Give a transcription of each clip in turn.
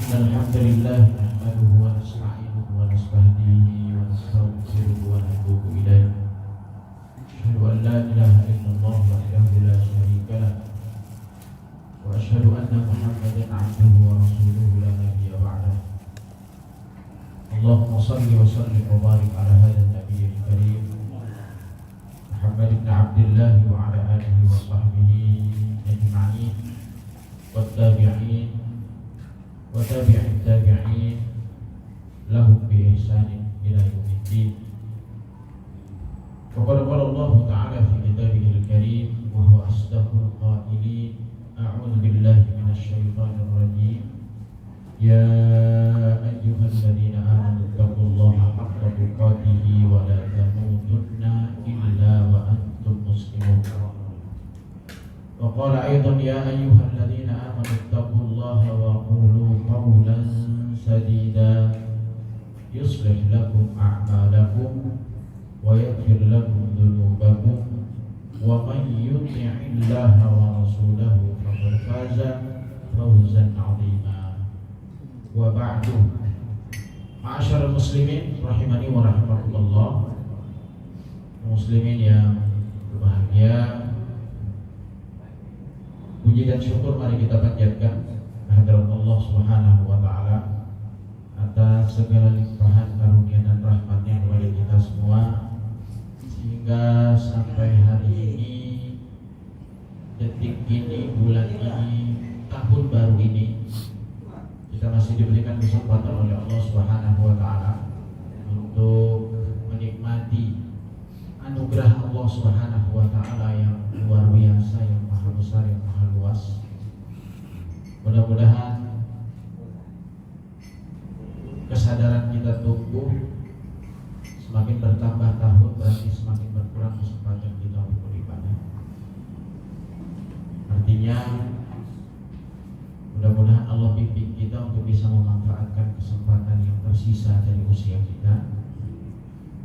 الحمد لله نحمده ونستعينه ونستهديه ونستغفره ونتوب إليه أشهد أن لا إله إلا الله وحده لا شريك له وأشهد أن محمدا عبده ورسوله لا نبي بعده اللهم صل وسلم وبارك على هذا النبي الكريم محمد بن عبد الله وعلى آله وصحبه أجمعين والتابعين وتابع التابعين لهم بإحسان إلى يوم الدين. وقد قال الله تعالى في كتابه الكريم وهو أصدق القائلين أعوذ بالله من الشيطان الرجيم يا أيها الذين آمنوا اتقوا الله حق تقاته ولا تموتن إلا وأنتم مسلمون. وقال أيضا يا أيها الذين آمنوا اتقوا الله وقولوا قولا سديدا يصلح لكم أعمالكم ويغفر لكم ذنوبكم ومن يطع الله ورسوله فقد فاز فوزا عظيما. وبعد معاشر المسlimin rahimani wa rahimakumullah, muslimin yang berbahagia, puji dan syukur mari kita panjatkan kehadirat Allah Subhanahu wa taala atas segala limpahan karunia dan rahmatnya kepada kita semua, sehingga sampai hari ini, detik ini, bulan ini, tahun baru ini kita masih diberikan kesempatan oleh Allah Subhanahu wa taala untuk menikmati anugerah Allah Subhanahu wa taala yang luar biasa, yang maha besar, yang maha luas. Mudah-mudahan kesadaran kita tumbuh, semakin bertambah tahun berarti semakin berkurang kesempatan kita untuk beribadah. Artinya mudah-mudahan Allah bimbing kita untuk bisa memanfaatkan kesempatan yang tersisa dari usia kita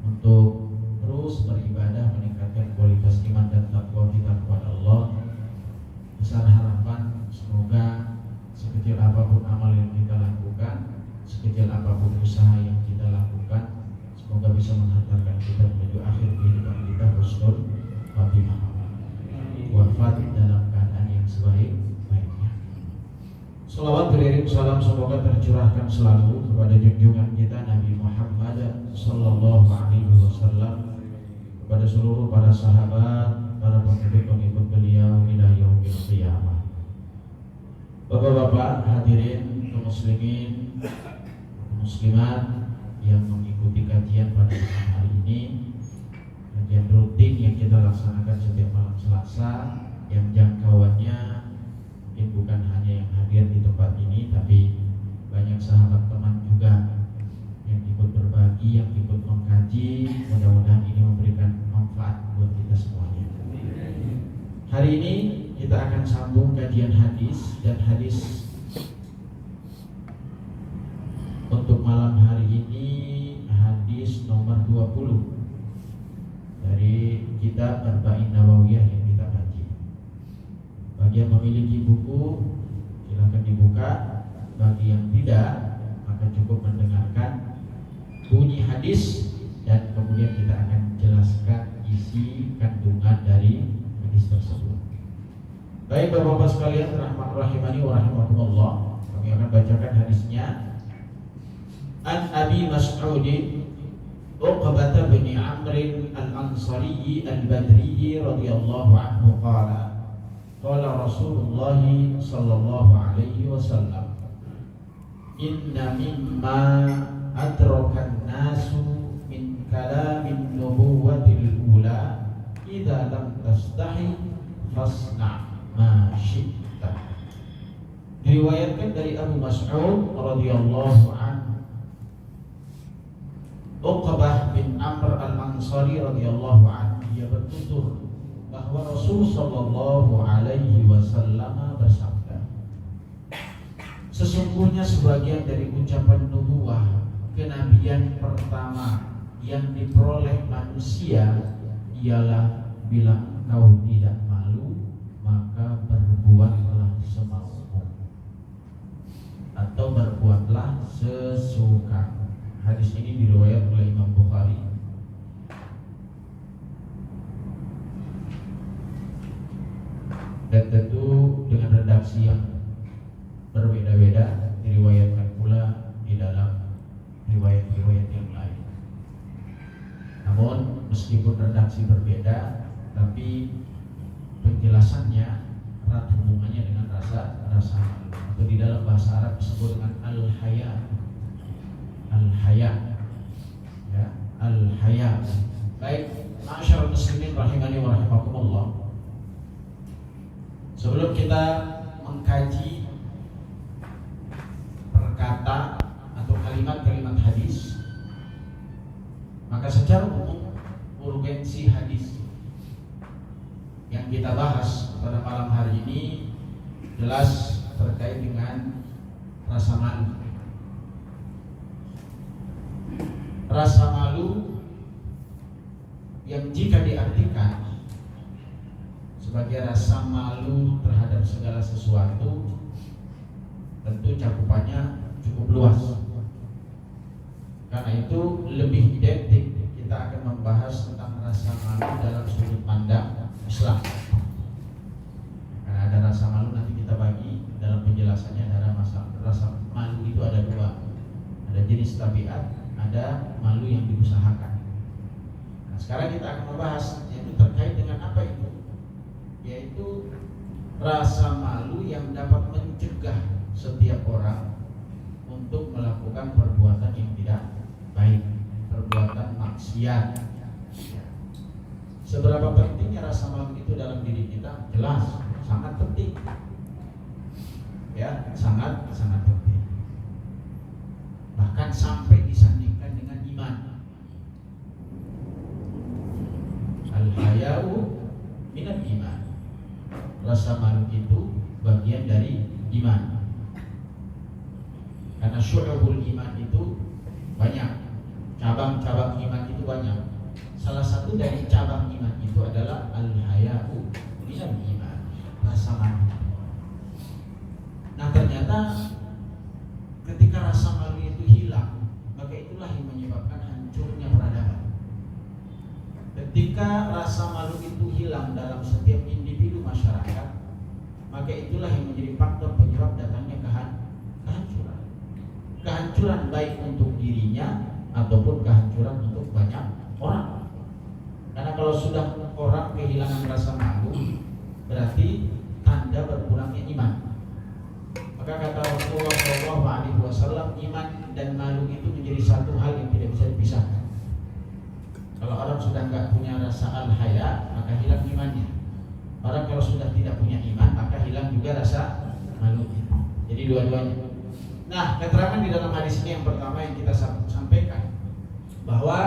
untuk terus beribadah, meningkatkan kualitas iman dan takwa kita kepada Allah. Besar harapan semoga sekecil apapun amal yang kita lakukan, sekecil apapun usaha yang kita lakukan, semoga bisa menghantarkan kita menuju akhir kehidupan kita husnul khatimah, wafat dalam keadaan yang sebaik-baiknya. Salawat beriring salam semoga tercurahkan selalu kepada junjungan kita Nabi Muhammad sallallahu alaihi wasallam, kepada seluruh para sahabat, para pengikut beliau ila yaumil qiyamah. Bapak-bapak hadirin kaum muslimin, muslimat yang mengikuti kajian pada malam hari ini, kajian rutin yang kita laksanakan setiap malam Selasa, yang jangkauannya mungkin bukan hanya yang hadir di tempat ini, tapi banyak sahabat teman juga yang ikut berbagi, yang ikut mengkaji. Mudah-mudahan ini memberikan manfaat buat kita semuanya. Hari ini kita akan sambung kajian hadis, dan hadis untuk malam hari ini hadis nomor 20 dari kitab Arba'in Nawawiyah yang kita kaji. Bagi yang memiliki buku silakan dibuka, bagi yang tidak maka cukup mendengarkan bunyi hadis dan kemudian kita akan jelaskan isi kandungan dari hadis tersebut. Baik Bapak-bapak sekalian rahimani wa rahimakumullah, kami akan bacakan hadisnya. An Abi Mas'ud Uqbah bin Amr al-Ansari al-Badri radhiyallahu anhu qala qala Rasulullah sallallahu alaihi wasallam inna mimma adrakan nasu min kalamin nubuwatil ula idza lam tastahi fasna ma syi'ta. Diriwayatkan dari Abu Mas'ud radhiyallahu anhu, Uqbah bin Amr al-Ansari radhiyallahu anhu, dia bertutur bahwa Rasul sallallahu alaihi wasallam bersabda, sesungguhnya sebagian dari ucapan nubuwah, kenabian pertama yang diperoleh manusia ialah bila engkau tidak malu maka berbuatlah semaumu, atau berbuat semuka. Hadis ini diriwayatkan oleh Imam Bukhari. Dan tentu dengan redaksi yang berbeda-beda diriwayatkan pula di dalam riwayat-riwayat yang lain. Namun meskipun redaksi berbeda, tapi penjelasannya erat hubungannya dengan rasa malu, atau di dalam bahasa Arab disebut dengan al-haya. Al-haya, ya, al-haya. Baik, ma'asyiral muslimin rahimani wa rahimakumullah. Sebelum kita mengkaji perkata atau kalimat-kalimat hadis, maka secara umum urgensi hadis yang kita bahas pada malam hari ini jelas terkait dengan rasa malu. Rasa malu yang jika diartikan sebagai rasa malu terhadap segala sesuatu, tentu cakupannya cukup luas. Karena itu lebih identik kita akan membahas tentang rasa malu dalam sudut pandang Islam. Karena ada rasa malu, nanti kita bagi dalam penjelasannya. Ada rasa malu itu ada dua. Ada jenis tabiat, ada malu yang diusahakan. Nah, sekarang kita akan membahas yaitu terkait dengan apa itu, yaitu rasa malu yang dapat mencegah setiap orang untuk melakukan perbuatan yang tidak baik, perbuatan maksiat. Seberapa pentingnya rasa malu itu dalam diri kita? Jelas, sangat penting. Ya, sangat penting. Bahkan sampai disandingkan dengan iman. Al-haya'u minal iman. Rasa malu itu bagian dari iman. Karena syu'ubul iman itu banyak, cabang-cabang iman itu banyak. Salah satu dari cabang iman itu adalah al-haya'u minal iman, rasa malu. Nah, ternyata ketika rasa malu itu hilang, maka itulah yang menyebabkan hancurnya peradaban. Ketika rasa malu itu hilang dalam setiap individu masyarakat, maka itulah yang menjadi faktor penyebab datangnya kehancuran. Kehancuran baik untuk dirinya ataupun kehancuran untuk banyak orang. Karena kalau sudah orang kehilangan rasa malu, berarti tanda berkurangnya iman. Maka kata Rasulullah SAW, iman dan malu itu menjadi satu hal yang tidak bisa dipisahkan. Kalau orang sudah nggak punya rasa al-haya, maka hilang imannya. Orang kalau sudah tidak punya iman, maka hilang juga rasa malu. Jadi dua-duanya. Nah, keterangan di dalam hadis ini yang pertama yang kita sampaikan, bahwa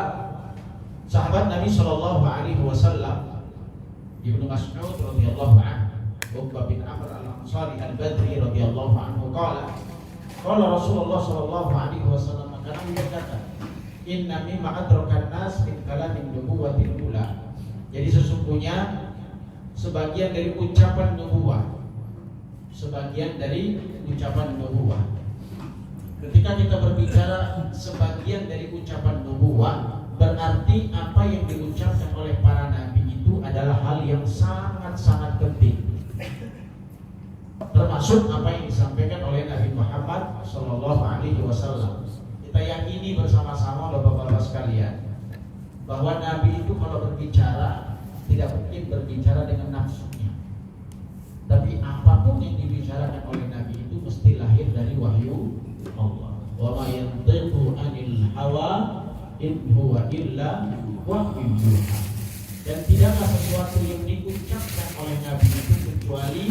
sahabat Nabi SAW, Ibnu Mas'ud radhiyallahu anhu, Uqbah bin Amr al-Ansari al-Badri radhiyallahu anhu, qala Rasulullah sallallahu alaihi wasallam, karena berkata, inna mimma adrakan nas min kalamin nubuwatil ula. Jadi sesungguhnya sebagian dari ucapan nubuwah, sebagian dari ucapan nubuwah. Ketika kita berbicara sebagian dari ucapan nubuwah, berarti apa yang diucapkan oleh para nabi itu adalah hal yang sangat-sangat penting. Termasuk apa yang disampaikan oleh Nabi Muhammad SAW. Kita yakini bersama-sama bapak-bapak sekalian, bahwa Nabi itu kalau berbicara tidak mungkin berbicara dengan nafsunya. Tapi apapun yang dibicarakan oleh Nabi itu mesti lahir dari wahyu Allah. Wa ma yantiqu 'anil hawa in huwa illa wahyun yuha. Dan tidaklah sesuatu yang diucapkan oleh Nabi itu kecuali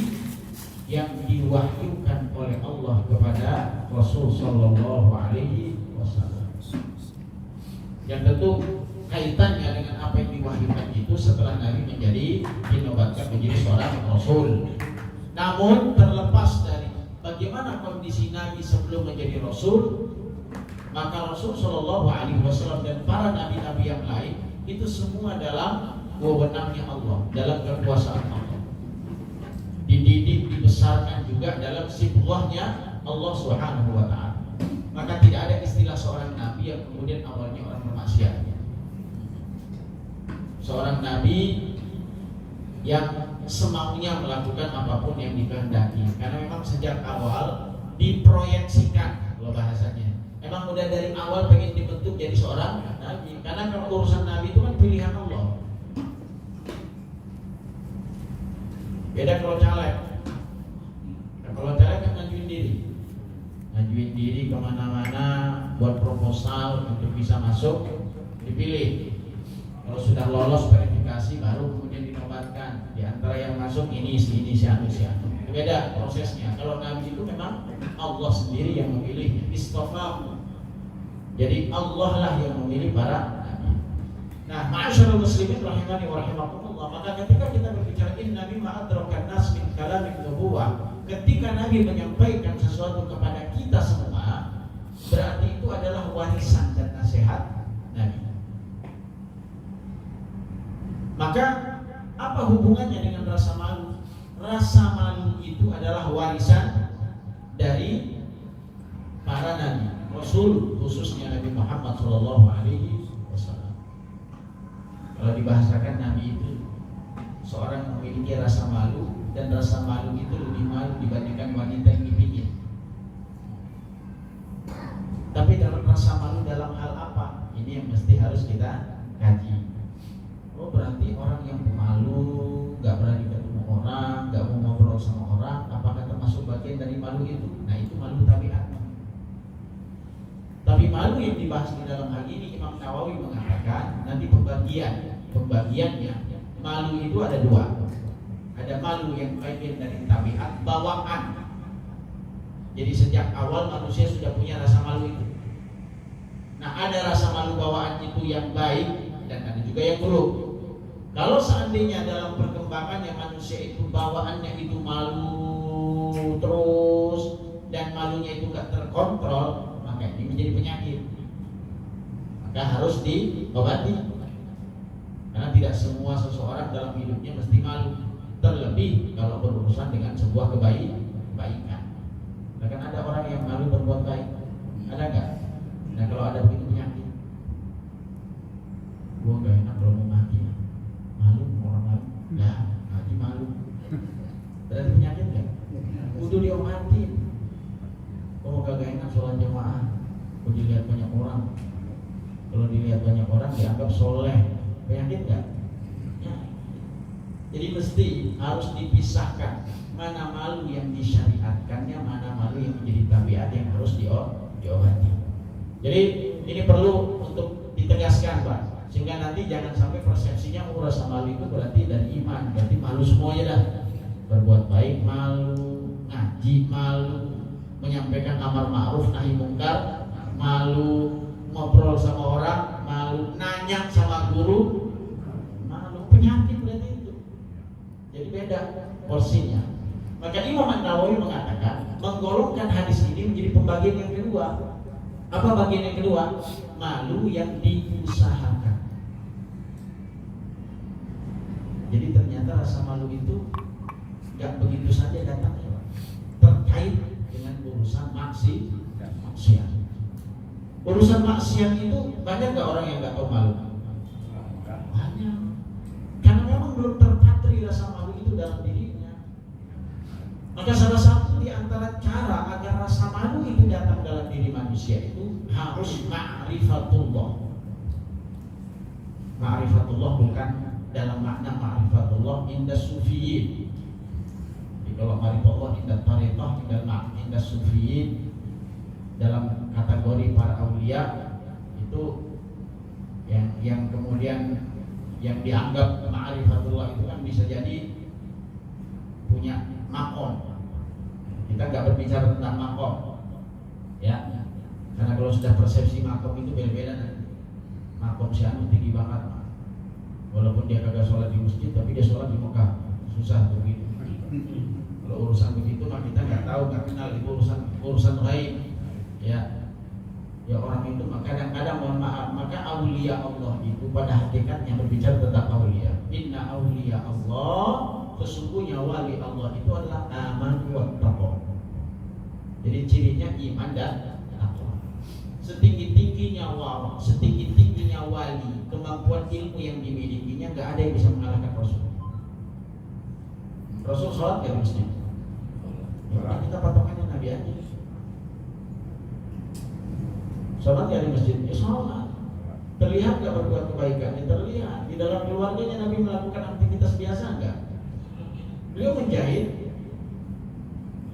yang diwahyukan oleh Allah kepada Rasul sallallahu alaihi wasallam. Yang tentu kaitannya dengan apa yang diwahyukan itu setelah Nabi dinobatkan menjadi seorang Rasul. Namun terlepas dari bagaimana kondisi Nabi sebelum menjadi Rasul, maka Rasul sallallahu alaihi wasallam dan para nabi-nabi yang lain itu semua dalam wewenangnya Allah, dalam kekuasaan Allah. Dididik, dibesarkan juga dalam sibghahnya Allah Subhanahu wa ta'ala. Maka tidak ada istilah seorang nabi yang kemudian awalnya orang bermaksiat. Seorang nabi yang semaunya melakukan apapun yang dikehendaki, karena memang sejak awal diproyeksikan, kalau bahasanya. Emang udah dari awal pengen dibentuk jadi seorang nabi, karena kalau urusan nabi itu kan pilihan Allah. Beda kalau caleg. Kalau caleg kan ngajuin diri kemana-mana, buat proposal untuk bisa masuk, dipilih. Kalau sudah lolos verifikasi baru kemudian dinobatkan. Di antara yang masuk ini si anu. Beda prosesnya. Kalau nabi itu memang Allah sendiri yang memilih, istofa. Jadi Allah lah yang memilih para nabi. Nah, ma'asyiral muslimin rahimani wa rahimakumullah, maka ketika kita berbicara nabi ma'adrakan nas min kalamik nubuwah, ketika nabi menyampaikan sesuatu kepada kita semua, berarti itu adalah warisan dan nasihat nabi. Maka apa hubungannya dengan rasa malu? Rasa malu itu adalah warisan dari para nabi, Rasul, khususnya Nabi Muhammad SAW. Kalau dibahasakan nabi itu seorang memiliki rasa malu, dan rasa malu itu lebih malu dibandingkan wanita yang dipikir. Tapi dalam rasa malu dalam hal apa? Ini yang mesti harus kita kaji. Oh, berarti orang yang pemalu, gak berani ketemu orang, gak mau ngobrol sama orang, apakah termasuk bagian dari malu itu? Nah, itu malu tabiat. Tapi malu yang dibahas di dalam hal ini, Imam Nawawi mengatakan nanti pembagiannya malu itu ada dua. Ada malu yang bagian dari tabiat, bawaan. Jadi sejak awal manusia sudah punya rasa malu itu. Nah, ada rasa malu bawaan itu yang baik dan ada juga yang buruk. Kalau seandainya dalam perkembangannya manusia itu bawaannya itu malu terus dan malunya itu gak terkontrol, maka ini menjadi penyakit. Maka harus diobati. Karena tidak semua seseorang dalam hidupnya mesti malu. Terlebih kalau berurusan dengan sebuah kebaikan. Nah, kan ada orang yang malu berbuat baik. Ada nggak? Nah, kalau ada begitu penyakit, gua gak enak kalau mau mati. Malu orang malu. Nah, mati malu. Berarti penyakit nggak? Kudu diobatin. Oh, gak enak sholat jamaah. Kalau dilihat banyak orang, kalau dilihat banyak orang dianggap soleh. Penyakit nggak? Ya. Jadi mesti harus dipisahkan mana malu yang disyariatkannya, mana malu yang menjadi tabiat yang harus diobati. Jadi ini perlu untuk ditegaskan, Pak, sehingga nanti jangan sampai persepsinya rasa malu itu berarti dari iman, berarti malu semuanya dah. Berbuat baik malu, ngaji malu, menyampaikan amar ma'ruf nahi mungkar malu, ngobrol sama orang malu, nanya sama guru malu. Penyakit berarti itu. Jadi beda porsinya. Maka Imam Nawawi mengatakan menggolongkan hadis ini menjadi pembagian yang kedua. Apa bagian yang kedua? Malu yang diusahakan. Jadi ternyata rasa malu itu gak begitu saja datangnya, terkait dengan urusan maksiat. Urusan maksiat itu banyak gak orang yang gak tahu malu? Banyak. Karena memang belum terpatri rasa malu itu dalam dirinya. Maka salah satu di antara cara agar rasa malu itu datang dalam diri manusia itu harus ma'rifatullah. Ma'rifatullah bukan dalam makna ma'rifatullah inda sufiyin. Jadi kalau ma'rifatullah inda tariqah, inda sufiyin, dalam kategori para aulia itu yang kemudian yang dianggap ma'rifatullah itu kan bisa jadi punya makom. Kita nggak berbicara tentang makom, ya, karena kalau sudah persepsi makom itu beda-beda nanti. Makom si anu tinggi banget, walaupun dia kagak sholat di masjid tapi dia sholat di Mekah, susah begitu. Kalau urusan begitu mah kita nggak tahu, nggak kenal, itu urusan lain, ya. Ya orang itu kadang-kadang mohon maaf, maka aulia Allah itu pada hakikatnya berbicara tentang aulia. Inna aulia Allah, sesungguhnya wali Allah itu adalah aman wa taqwa. Jadi cirinya iman dan takwa. setinggi-tingginya wali, setinggi-tingginya wali, kemampuan ilmu yang dimilikinya nggak ada yang bisa mengalahkan Rasul. Rasul sholat nggak masjid? Ya, kita patokannya Nabi aja. Sholat nggak di masjid? Ya sholat. Terlihat nggak berbuat kebaikan? Ya terlihat. Di dalam keluarganya Nabi melakukan aktivitas biasa nggak? Beliau menjahit.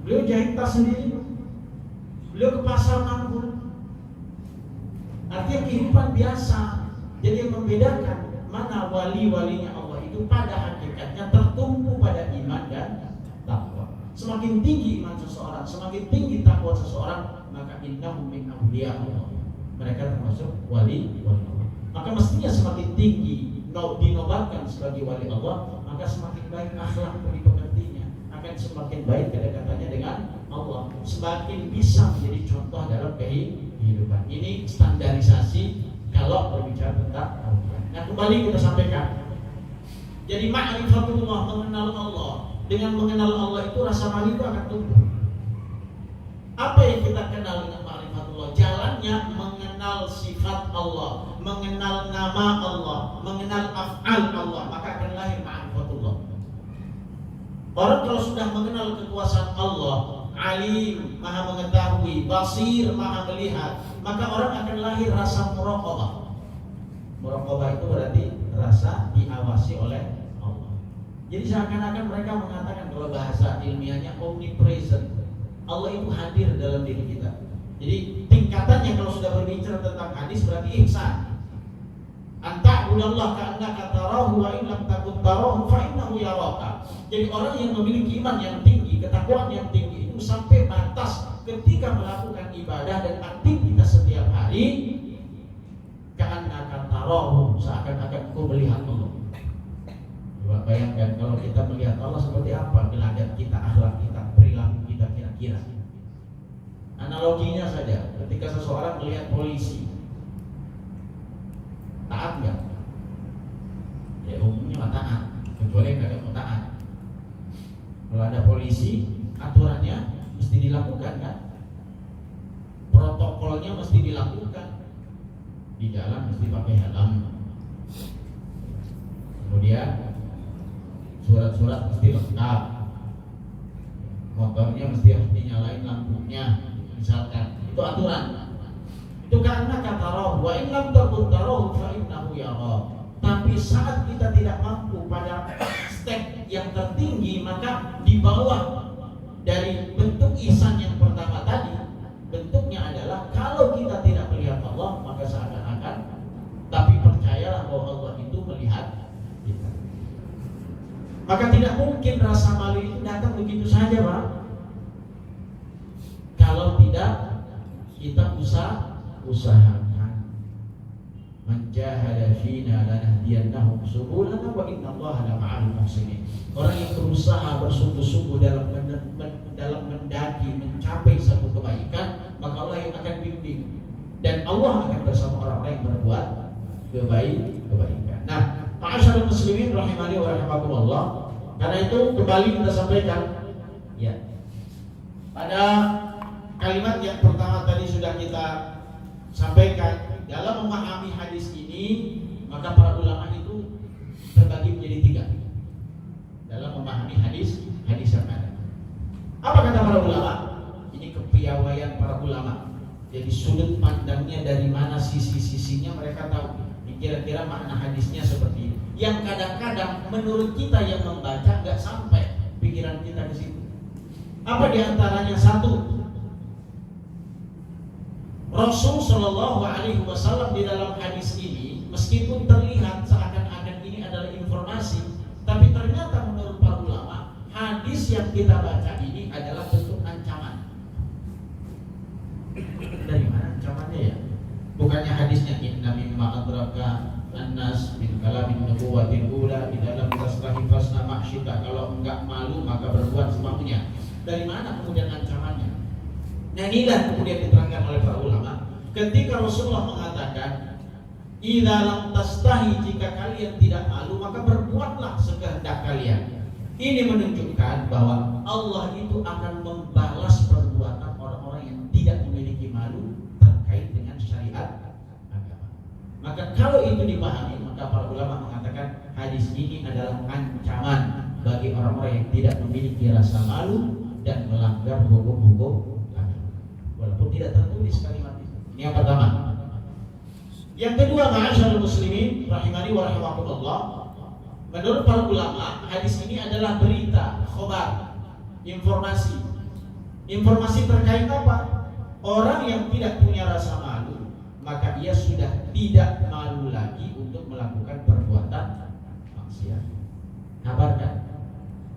Beliau jahit tas sendiri. Beliau ke pasar nganggur. Artinya kehidupan biasa. Jadi yang membedakan mana wali-walinya Allah itu pada hakikatnya tertumpu pada iman dan takwa. Semakin tinggi iman seseorang, semakin tinggi takwa seseorang, maka innahum min awliya Allah. Mereka termasuk wali Allah. Maka mestinya semakin tinggi dinobatkan sebagai wali Allah, maka semakin baik akhlak budi pekertinya, akan semakin baik kedekatannya dengan Allah, semakin bisa menjadi contoh dalam kehidupan. Ini standarisasi kalau berbicara tentang Allah. Nah, kembali kita sampaikan. Jadi ma'rifatullah, mengenal Allah. Dengan mengenal Allah itu rasa malu itu akan tumbuh. Apa yang kita kenal dengan ma'rifatullah? Jalannya mengenal sifat Allah, mengenal nama Allah, mengenal af'al Allah, maka akan lahir ma'rifatullah. Orang kalau sudah mengenal kekuasaan Allah, alim, maha mengetahui, basir, maha melihat, maka orang akan lahir rasa muraqabah. Muraqabah itu berarti rasa diawasi oleh Allah. Jadi seakan-akan mereka mengatakan, kalau bahasa ilmiahnya omnipresent, Allah itu hadir dalam diri kita. Jadi tingkatannya kalau sudah berbicara tentang hadis berarti ihsan. Anta'budallah ka'annaka tarahu wa in lam takun tarahu fa innahu yaraka. Jadi orang yang memiliki iman yang tinggi, ketakwaan yang tinggi itu sampai batas ketika melakukan ibadah dan aktivitas setiap hari, ka'annaka tarahu, seakan-akan kau melihat Allah. Coba bayangkan kalau kita melihat Allah seperti apa gelagat kita, akhlak kita, perilaku kita kira-kira. Analoginya saja, ketika seseorang melihat polisi, taat nggak? Ya umumnya nggak taat, kecuali nggak ada mau taat. Kalau ada polisi, aturannya mesti dilakukan kan? Protokolnya mesti dilakukan. Di jalan mesti pakai helm. Kemudian surat-surat mesti lengkap. Motornya mesti harus dinyalain lampunya, misalkan. Itu aturan. Itu karena kata roh, wa in lam takun tarahu fa innahu yara. Tapi saat kita tidak mampu pada step yang tertinggi, maka di bawah dari bentuk ihsan yang pertama tadi, bentuknya adalah kalau kita tidak melihat Allah, maka seakan-akan, tapi percayalah bahwa Allah itu melihat kita. Maka tidak mungkin rasa malu itu datang begitu saja, Pak. Kalau tidak kita usahakan. Menjahada fina lanahdiyannahum subulana wa innallaha lama'al muhsinin. Orang yang berusaha bersungguh-sungguh dalam mendaki mencapai satu kebaikan, maka Allah yang akan bimbing dan Allah akan bersama orang-orang yang berbuat kebaikan. Nah, ma'asyiral muslimin rahimani wa rahimakumullah. Karena itu kembali kita sampaikan ya. Pada kalimat yang pertama tadi sudah kita sampaikan, dalam memahami hadis ini maka para ulama itu terbagi menjadi tiga dalam memahami hadis yang ada. Apa kata para ulama? Ini kepiawaian para ulama. Jadi sudut pandangnya dari mana, sisi-sisinya mereka tahu. Kira-kira makna hadisnya seperti ini. Yang kadang-kadang menurut kita yang membaca nggak sampai pikiran kita ke situ. Apa diantaranya? Satu, Rasul Shallallahu Alaihi Wasallam di dalam hadis ini, meskipun terlihat seakan-akan ini adalah informasi, tapi ternyata menurut para ulama, hadis yang kita baca ini adalah bentuk ancaman. Dari mana ancamannya ya? Bukannya hadisnya inna mimma adraka an-nas min kalamin nubuwatil ula di dalam tasrahi fasna ma'syita, kalau enggak malu maka berbuat semaunya. Dari mana kemudian ancamannya? Nah, inilah kemudian diterangkan oleh para ulama ketika Rasulullah mengatakan idza lam tastahi, jika kalian tidak malu maka berbuatlah sekehendak kalian. Ini menunjukkan bahwa Allah itu akan membalas perbuatan orang-orang yang tidak memiliki malu terkait dengan itu dipahami, maka para ulama mengatakan hadis ini adalah ancaman bagi orang-orang yang tidak memiliki rasa malu dan melanggar hukum-hukum agama, walaupun tidak tertulis kalimat itu. Ini yang pertama. Yang kedua, ma'asyiral muslimin rahimani wa rahimakumullah, menurut para ulama hadis ini adalah berita, khobar, informasi. Informasi terkait apa? Orang yang tidak punya rasa malu, maka ia sudah tidak malu lagi untuk melakukan perbuatan maksiat. Kabar kan?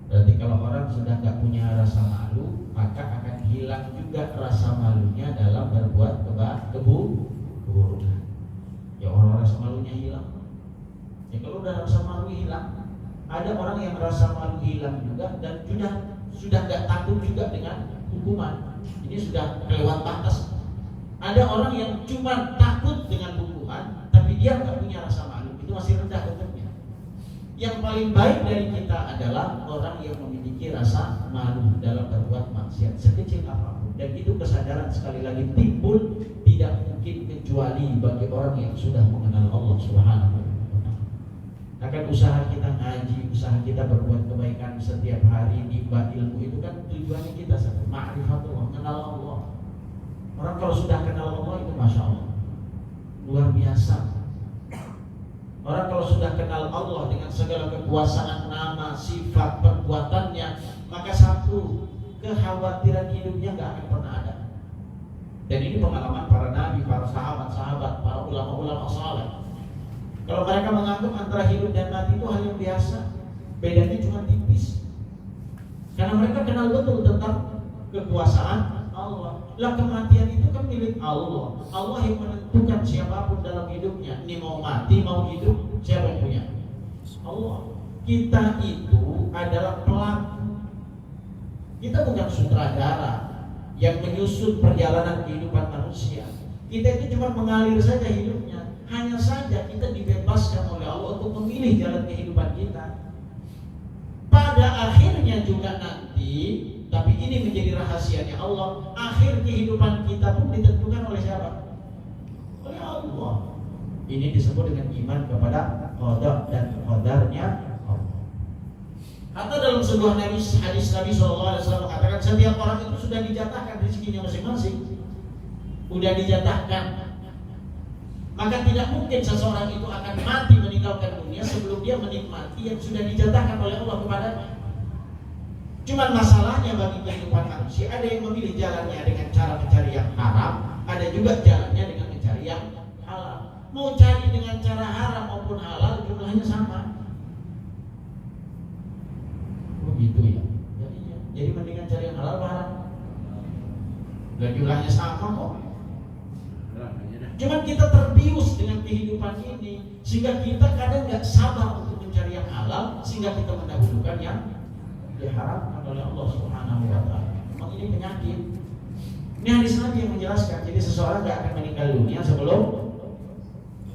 Berarti kalau orang sudah tidak punya rasa malu, maka akan hilang juga rasa malunya dalam berbuat keburukan. Ya, orang rasa malunya hilang. Ya, kalau udah rasa malu hilang, ada orang yang rasa malu hilang juga dan sudah tidak takut juga dengan hukuman. Ini sudah kelewat batas. Ada orang yang cuma takut dengan hukuman, tapi dia nggak punya rasa malu. Itu masih rendah bentuknya. Yang paling baik dari kita adalah orang yang memiliki rasa malu dalam berbuat maksiat sekecil apapun. Dan itu kesadaran sekali lagi timbul tidak mungkin kecuali bagi orang yang sudah mengenal Allah Subhanahu wa Ta'ala. Akan usaha kita ngaji, usaha kita berbuat kebaikan setiap hari, nimba ilmu, itu kan tujuannya kita satu, ma'rifatullah, mengenal Allah. Orang kalau sudah kenal Allah itu masya Allah luar biasa. Orang kalau sudah kenal Allah dengan segala kekuasaan nama, sifat, perbuatannya, maka satu, kekhawatiran hidupnya nggak akan pernah ada. Dan ini pengalaman para nabi, para sahabat-sahabat, para ulama-ulama saleh. Kalau mereka menganggap antara hidup dan mati itu hal yang biasa, bedanya cuma tipis. Karena mereka kenal betul tentang kekuasaan Allah. Lah, kematian itu kan milik Allah. Allah yang menentukan siapapun dalam hidupnya. Ini mau mati, mau hidup, siapa yang punya? Allah. Kita itu adalah pelaku. Kita bukan sutradara yang menyusun perjalanan kehidupan manusia. Kita itu cuma mengalir saja hidupnya. Hanya saja kita dibebaskan oleh Allah untuk memilih jalan kehidupan kita. Pada akhirnya juga nanti, tapi ini menjadi rahasianya Allah, akhir kehidupan kita pun ditentukan oleh siapa? Oleh Allah. Ini disebut dengan iman kepada qada dan qadarnya Allah. Atau dalam sebuah hadis Nabi SAW katakan, setiap orang itu sudah dijatahkan rezekinya masing-masing. Sudah dijatahkan. Maka tidak mungkin seseorang itu akan mati meninggalkan dunia sebelum dia menikmati yang sudah dijatahkan oleh Allah kepadanya. Cuman masalahnya bagi kehidupan manusia, ada yang memilih jalannya dengan cara mencari yang haram, ada juga jalannya dengan mencari yang halal. Mau cari dengan cara haram maupun halal jumlahnya sama. Begitu ya. Jadi mendingan cari yang halal haram. Dan jumlahnya sama kok. Cuman kita terbius dengan kehidupan ini, sehingga kita kadang nggak sabar untuk mencari yang halal, sehingga kita mendahulukan yang diharamkan oleh Allah Subhanahu wa Ta'ala. Memang ini penyakit. Ini hadis Nabi yang menjelaskan. Jadi seseorang nggak akan meninggal dunia sebelum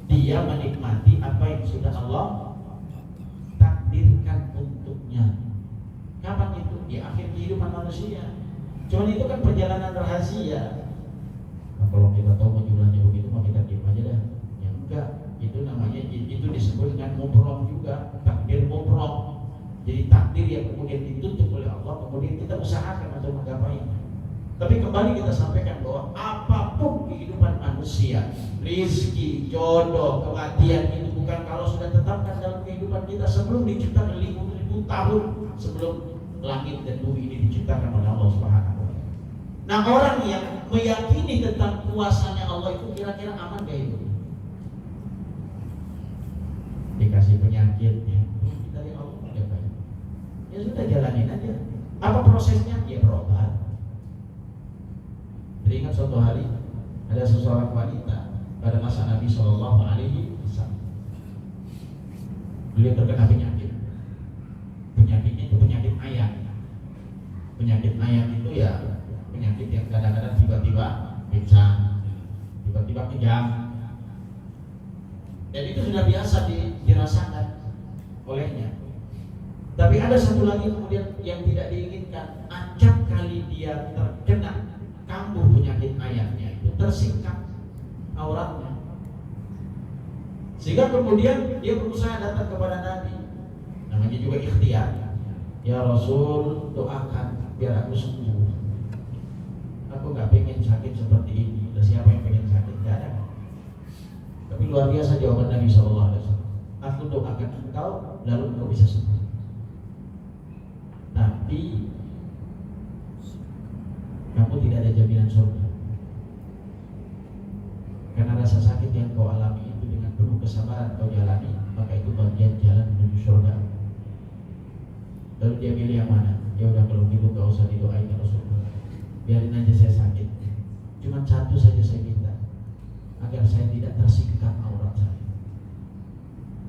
dia menikmati apa yang sudah Allah takdirkan untuknya. Kapan itu? Di akhir kehidupan manusia. Cuman itu kan perjalanan rahasia. Nah, kalau kita tahu jumlahnya begitu, maka kita diam aja dah. Yang enggak, itu namanya, itu disebut dengan mubrom juga, takdir mubrom. Jadi takdir yang kemudian ditutup oleh Allah, kemudian kita usahakan untuk menggapainya. Tapi kembali kita sampaikan bahwa apapun kehidupan manusia, rizki, jodoh, kematian, itu bukan kalau sudah tetapkan dalam kehidupan kita sebelum diciptakan ribu-ribu tahun sebelum langit dan bumi ini diciptakan oleh Allah Subhanahu wa Ta'ala. Nah, orang yang meyakini tentang kuasanya Allah itu kira-kira aman gak itu? Dikasih penyakit dari Allah udah baik. Ya sudah, jalanin aja. Apa prosesnya? Ya berobat. Teringat suatu hari ada seseorang wanita pada masa Nabi Shallallahu Alaihi Wasallam. Beliau terkena penyakit. Penyakitnya itu penyakit ayam. Penyakit ayam itu ya penyakit yang kadang-kadang tiba-tiba pingsan, tiba-tiba kejang. Dan itu sudah biasa dirasakan olehnya. Tapi ada satu lagi kemudian yang tidak diinginkan. Acap kali dia terkena kambuh penyakit ayamnya itu, tersingkap auratnya. Sehingga kemudian dia berusaha datang kepada Nabi. Namanya juga ikhtiar. Ya Rasul, doakan biar aku sembuh. Aku gak pengen sakit seperti ini. Dan siapa yang pengen sakit? Gak ada. Tapi luar biasa jawaban Nabi SAW. Aku doakan engkau, lalu engkau bisa sembuh. Tapi kamu tidak ada jaminan surga. Karena rasa sakit yang kau alami itu dengan penuh kesabaran kau jalani, maka itu bagian jalan menuju surga. Lalu dia pilih yang mana? Ya udah, kalau gitu gak usah didoain ya Rasulullah. Biarin aja saya sakit. Cuma satu saja saya minta, agar saya tidak tersikap aurat saya.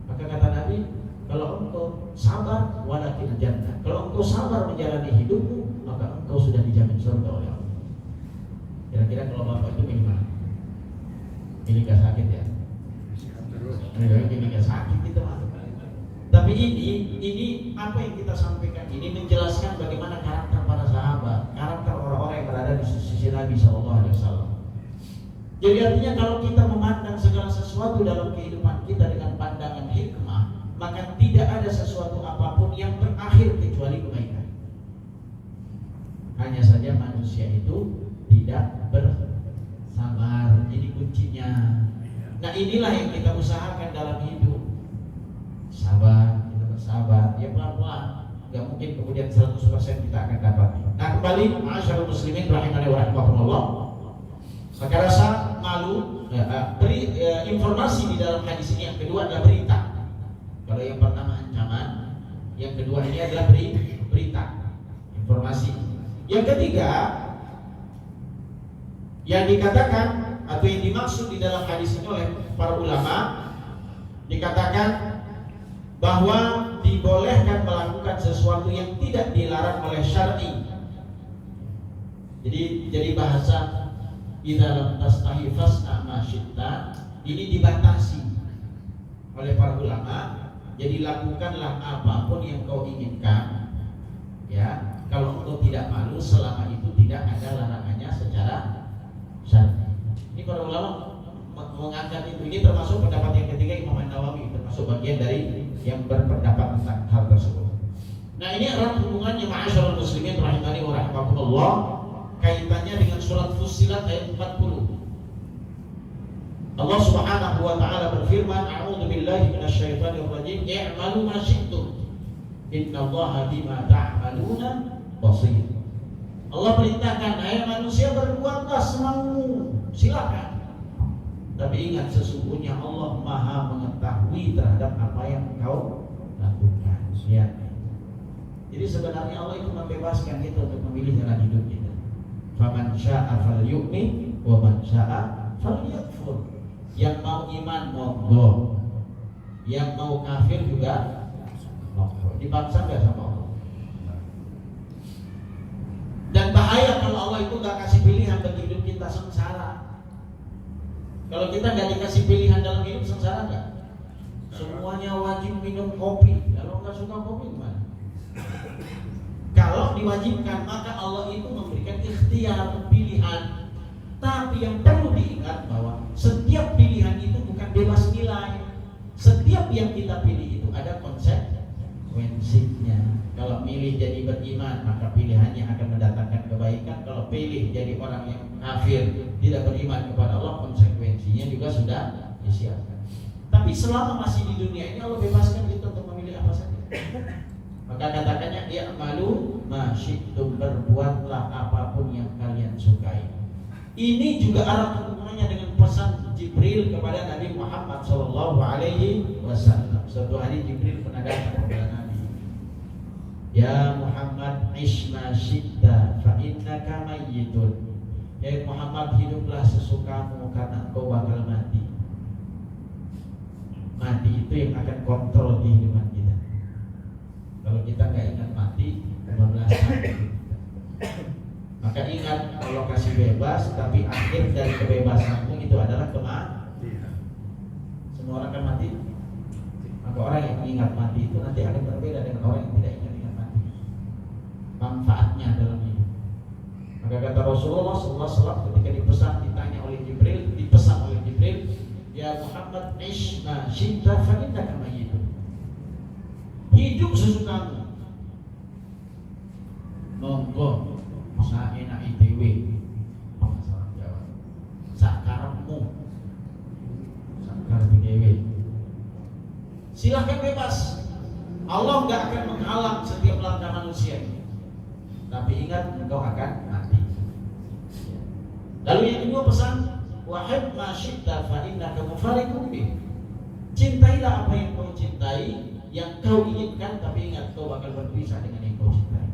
Maka kata Nabi, kalau engkau sabar walakin jannah. Kalau engkau sabar menjalani hidupmu, maka engkau sudah dijamin surga oleh Allah. Kira-kira kalau bapak itu pilih mana? Pilih gak sakit ya? Pilih gak sakit kita masuk. Tapi ini apa yang kita sampaikan ini menjelaskan bagaimana karakter para sahabat, karakter orang-orang yang berada di sisi Nabi SAW. Jadi artinya kalau kita memandang segala sesuatu dalam kehidupan kita dengan pandangan hikmah, maka tidak ada sesuatu apapun yang berakhir kecuali kebaikan. Hanya saja manusia itu tidak bersabar, ini kuncinya. Nah inilah yang kita usahakan dalam hidup. Sabar, kita bersabar, ya pelan-pelan. Gak mungkin kemudian 100% kita akan dapat. Nah kembali, ma'asyarul muslimin rahimani wa rahimakumullah. Maka rasa malu, informasi di dalam hadis ini yang kedua adalah berita. Kalau yang pertama ancaman, yang kedua ini adalah berita, informasi. Yang ketiga, yang dikatakan atau yang dimaksud di dalam hadis ini oleh para ulama, dikatakan bahwa dibolehkan melakukan sesuatu yang tidak dilarang oleh syar'i. Jadi bahasa idza lam tastahi fasna ma syi'ta ini dibatasi oleh para ulama. Jadi lakukanlah apapun yang kau inginkan, ya. Kalau engkau tidak malu selama itu tidak ada larangannya secara syar'i. Ini para ulama mengangkat itu. Ini termasuk pendapat yang ketiga Imam An-Nawawi, termasuk bagian dari yang berpendapat tentang hal tersebut. Nah ini erat hubungannya ma'asyarul muslimin rahimani wa rahimakumullah, kaitannya dengan surat Fussilat ayat 40. Allah Subhanahu wa taala berfirman, a'udzu billahi minasyaitonir rajim, i'malu ma syi'tum innallaha bima ta'maluna basir. Allah perintahkan, hai manusia berbuatlah semaumu, silakan. Tapi ingat, sesungguhnya Allah Maha mengetahui terhadap apa yang engkau lakukan. Ya. Jadi sebenarnya Allah itu membebaskan kita untuk memilih jalan hidup kita. Faman syaa'a falyu'min wa man syaa'a falyakfur. Yang mau iman monggo, yang mau kafir juga monggo. Dipaksa nggak sama Allah? Dan bahaya kalau Allah itu nggak kasih pilihan bagi hidup kita, sengsara. Kalau kita nggak dikasih pilihan dalam hidup, sengsara nggak? Semuanya wajib minum kopi. Kalau nggak suka kopi gimana? Kalau diwajibkan, maka Allah itu memberikan ikhtiar, pilihan. Tapi yang perlu diingat bahwa setiap pilihan itu bukan bebas nilai. Setiap yang kita pilih itu ada konsekuensinya. Kalau milih jadi beriman, maka pilihannya akan mendatangkan kebaikan. Kalau pilih jadi orang yang kafir, tidak beriman kepada Allah, konsekuensinya juga sudah disiapkan. Tapi selama masih di dunia ini, Allah bebaskan kita untuk memilih apa saja. Maka katakannya, i'malu ma syi'tum, berbuatlah apapun yang kalian sukai. Ini juga erat hubungannya dengan pesan Jibril kepada Nabi Muhammad SAW. Suatu hari Jibril pernah datang kepada Nabi, ya Muhammad, ish ma syi'ta fa innaka mayyitun. Ya Muhammad, hiduplah sesukamu karena engkau bakal mati. Mati itu yang akan kontrol kehidupan kita. Kalau kita nggak ingat mati, 15 hari. Maka ingat, kalau kasih bebas, tapi akhir dari kebebasanmu itu adalah kematian. Semua orang akan mati. Maka orang yang ingat mati itu nanti akan berbeda dengan orang yang tidak ingat mati. Manfaatnya dalam hidup. Maka kata Rasulullah SAW ketika dipesan, ditanya oleh Jibril, dipesan oleh Jibril, ya Muhammad ish ma syi'ta fa innaka mayyitun. Hidup sesukamu. Monggo saenak ITW masalah Jawa. Sakarepmu. Sakar dewe. Silahkan bebas. Allah enggak akan menghalang setiap langkah manusia. Tapi ingat, engkau akan mati. Lalu yang kedua pesan, wahib ma syi'ta fa innaka mufariqun bih. Cintailah apa yang kau cintai, yang kau inginkan, tapi ingat kau bakal berpisah dengan yang kau cintai.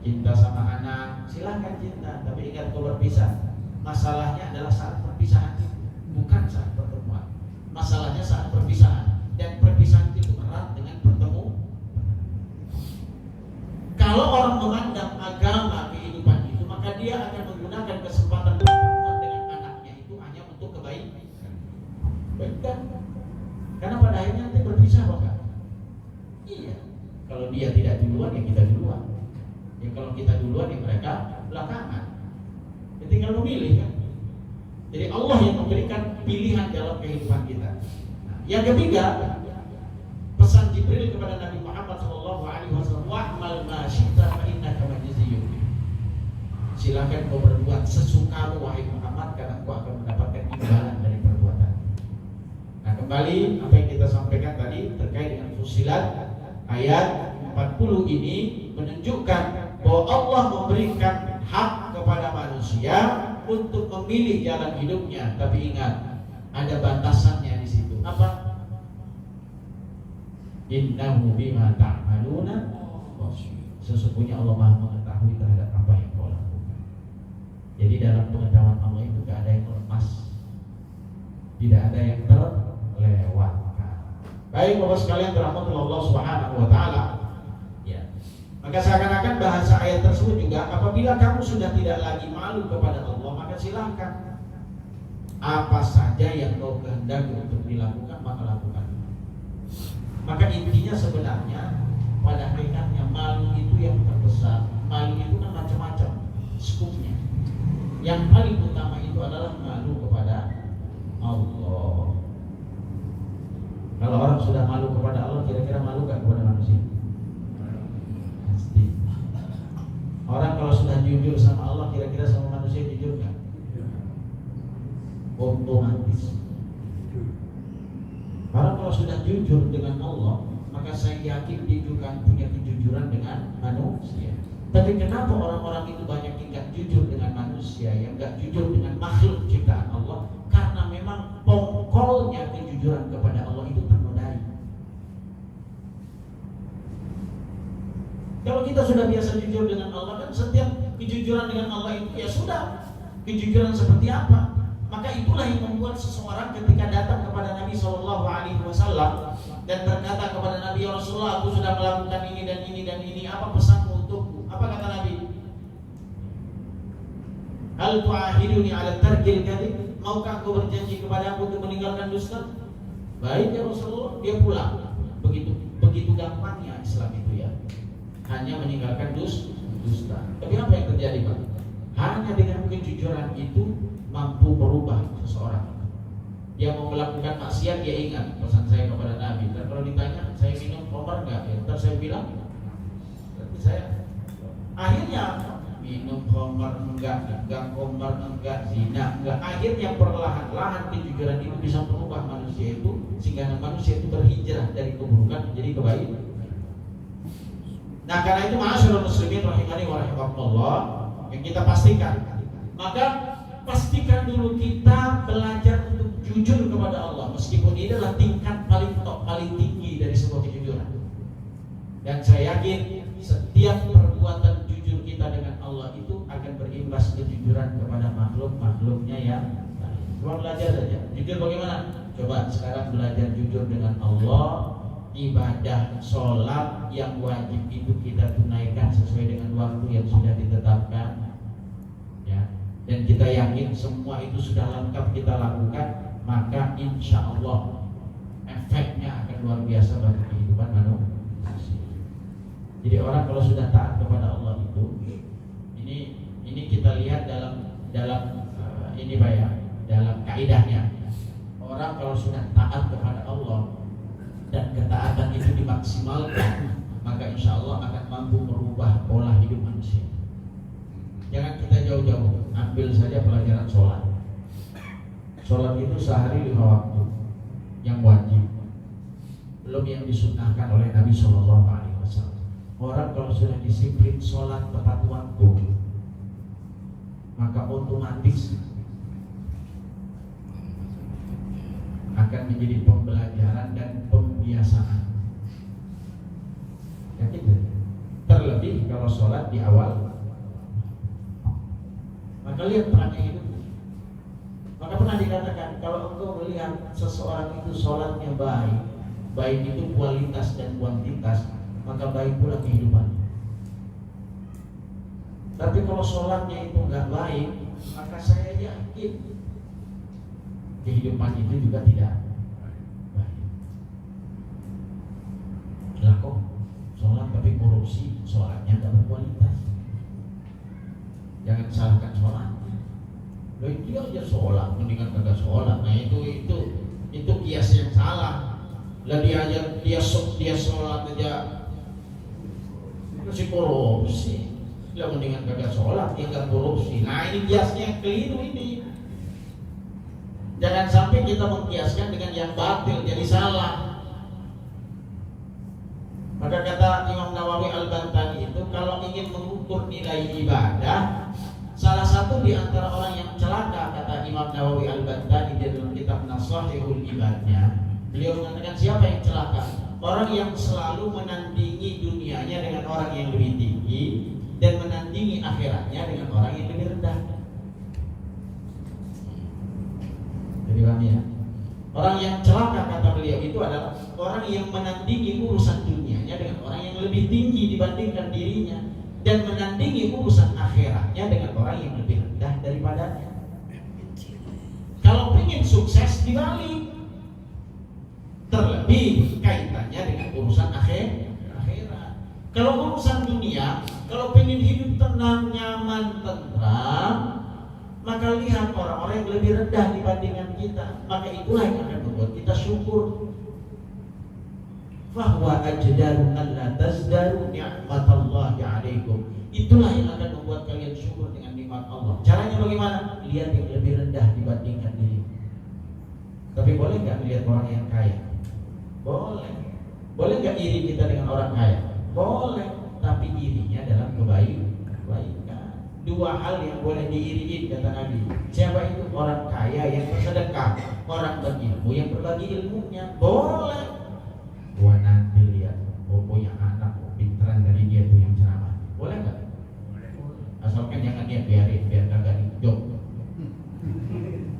Cinta sama anak, silahkan cinta, tapi ingat kau berpisah. Masalahnya adalah saat perpisahan, bukan saat pertemuan. Masalahnya saat perpisahan, dan perpisahan itu erat dengan bertemu. Kalau orang memandang agama kehidupan itu, maka dia akan menggunakan kesempatan pertemuan dengan anaknya itu hanya untuk kebaikan. Bukan? Karena pada akhirnya nanti berpisah, bukan? Iya. Kalau dia tidak duluan, ya kita duluan. Ya kalau kita duluan, ya mereka belakangan. Ya tinggal memilih, kan? Jadi Allah yang memberikan pilihan dalam kehidupan kita. Nah, yang ketiga, pesan Jibril kepada Nabi Muhammad SAW, wa'mal ma syi'ta fa innaka majziyun. Silakan kau berbuat sesukamu wahai Muhammad, karena kau akan mendapatkan imbalan dari perbuatan. Nah, kembali apa yang kita sampaikan tadi terkait dengan Fussilat ayat 40 ini menunjukkan bahwa Allah memberikan hak kepada manusia untuk memilih jalan hidupnya, tapi ingat ada batasannya di situ. Apa? Innahu bima ta'maluna basir. Sesungguhnya Allah Maha mengetahui terhadap apa yang kau lakukan. Jadi dalam pengetahuan Allah itu tidak ada yang lepas, tidak ada yang terlewatkan. Baik Bapak sekalian dirahmati Allah Subhanahu wa taala. Ya. Maka seakan-akan bahasa ayat tersebut juga, apabila kamu sudah tidak lagi malu kepada Allah, maka silahkan apa saja yang kau kehendaki untuk dilakukan, maka lakukan. Maka intinya sebenarnya pada hakikatnya malu itu yang terbesar. Malu itu kan macam-macam skupnya. Yang paling utama itu adalah malu kepada Allah. Kalau orang sudah malu kepada Allah, kira-kira malu gak kepada manusia? Pasti. Orang kalau sudah jujur sama Allah, kira-kira sama manusia jujur gak? Otomatis. Orang kalau sudah jujur dengan Allah, maka saya yakin dia juga punya kejujuran dengan manusia. Tapi kenapa orang-orang itu banyak yang gak jujur dengan manusia, yang gak jujur dengan makhluk ciptaan Allah? Karena memang pokoknya kejujuran kepada Allah itu ternodai. Kalau kita sudah biasa jujur dengan Allah, kan setiap kejujuran dengan Allah itu ya sudah kejujuran seperti apa? Maka itulah yang membuat seseorang ketika datang kepada Nabi SAW dan berkata kepada Nabi, ya Rasulullah, aku sudah melakukan ini dan ini dan ini, apa pesanmu untukku? Apa kata Nabi? Hal tu'ahiduni ala tarkil kadhib? Maukah kau berjanji kepada aku untuk meninggalkan dusta? Baik ya Rasulullah, dia pulang. Begitu gampangnya Islam itu ya. Hanya meninggalkan dusta. Tapi apa yang terjadi, Pak? Hanya dengan kejujuran itu mampu merubah seseorang. Dia mau melakukan maksiat, dia ingat pesan saya kepada Nabi. Dan kalau ditanya, saya minum khamar enggak? Ya, ntar saya bilang, berarti saya akhirnya minum khamar enggak khamar enggak, zina enggak. Akhirnya perlahan-lahan kejujuran itu bisa merubah manusia itu, sehingga manusia itu berhijrah dari keburukan menjadi kebaikan. Nah, karena itu ma'asyiral muslimin rahimani wa rahimakumullah, yang kita pastikan, maka pastikan dulu kita belajar untuk jujur kepada Allah, meskipun ini adalah tingkat paling top, paling tinggi dari sebuah kejujuran. Dan saya yakin setiap perbuatan jujur kita dengan Allah itu akan berimbas kejujuran kepada makhluk-makhluknya yang lain. Coba belajar saja. Jujur bagaimana? Coba sekarang belajar jujur dengan Allah. Ibadah sholat yang wajib itu kita tunaikan sesuai dengan waktu yang sudah ditetapkan, ya. Dan kita yakin semua itu sudah lengkap kita lakukan, maka insya Allah efeknya akan luar biasa bagi kehidupan manusia. Jadi orang kalau sudah taat kepada Allah itu, ini kita lihat dalam ini Pak ya, dalam kaidahnya. orang kalau sudah taat kepada Allah dan ketaatan itu dimaksimalkan, maka insya Allah akan mampu merubah pola hidup manusia. Jangan kita jauh-jauh, ambil saja pelajaran sholat. Sholat itu sehari 5 waktu yang wajib, belum yang disunnahkan oleh Nabi SAW. Orang kalau sudah disiplin sholat tepat waktu, maka otomatis akan menjadi pembelajaran dan pembiasaan. Yakin? Terlebih kalau sholat di awal, maka lihat perannya itu. Maka pernah dikatakan, kalau engkau melihat seseorang itu sholatnya baik, baik itu kualitas dan kuantitas, maka baik pula kehidupannya. Tapi kalau sholatnya itu nggak baik, maka saya yakin kehidupan itu juga tidak baik. Lah kok sholat tapi korupsi, sholatnya nggak berkualitas. Jangan salahkan sholatnya. Loh itu aja sholat, mendingan kagak sholat. Nah itu kias yang salah. Lah dia sholat aja itu si korupsi. Lah mendingan kagak sholat, dia nggak korupsi. Nah ini kiasnya yang keliru ini. Jangan sampai kita mengkiaskan dengan yang batil, jadi salah. Maka kata Imam Nawawi Al-Bantani itu, kalau ingin mengukur nilai ibadah, salah satu di antara orang yang celaka, kata Imam Nawawi Al-Bantani di dalam kitab Nasahihul Ibadnya, beliau mengatakan siapa yang celaka? Orang yang selalu menandingi dunianya dengan orang yang lebih tinggi dan menandingi akhiratnya dengan orang yang lebih rendah. Jadi ya, orang yang celaka kata beliau itu adalah orang yang menandingi urusan dunianya dengan orang yang lebih tinggi dibandingkan dirinya dan menandingi urusan akhiratnya dengan orang yang lebih rendah daripadanya. Kalau ingin sukses dibalik, terlebih kaitannya dengan urusan akhirat. Kalau urusan dunia, kalau ingin hidup tenang, nyaman, tentram, maka lihat orang-orang yang lebih rendah dibandingkan kita, maka itulah yang akan membuat kita syukur. Fahuwa ajdaru alla tazdaru ni'matallahi 'alaikum. Itulah yang akan membuat kalian syukur dengan nikmat Allah. Caranya bagaimana? Lihat yang lebih rendah dibandingkan diri. Tapi boleh nggak lihat orang yang kaya? Boleh. Boleh nggak iri kita dengan orang kaya? Boleh. Tapi irinya dalam kebaikan. Dua hal yang boleh diiriin kata Nabi. Siapa itu? Orang kaya yang bersedekah, orang berilmu yang berbagi ilmunya. Boleh. Gua nanti lihat, punya anak pinteran dari dia tuh yang ceramah. Boleh nggak? Asalkan jangan dia biarin, biar kagak dijok.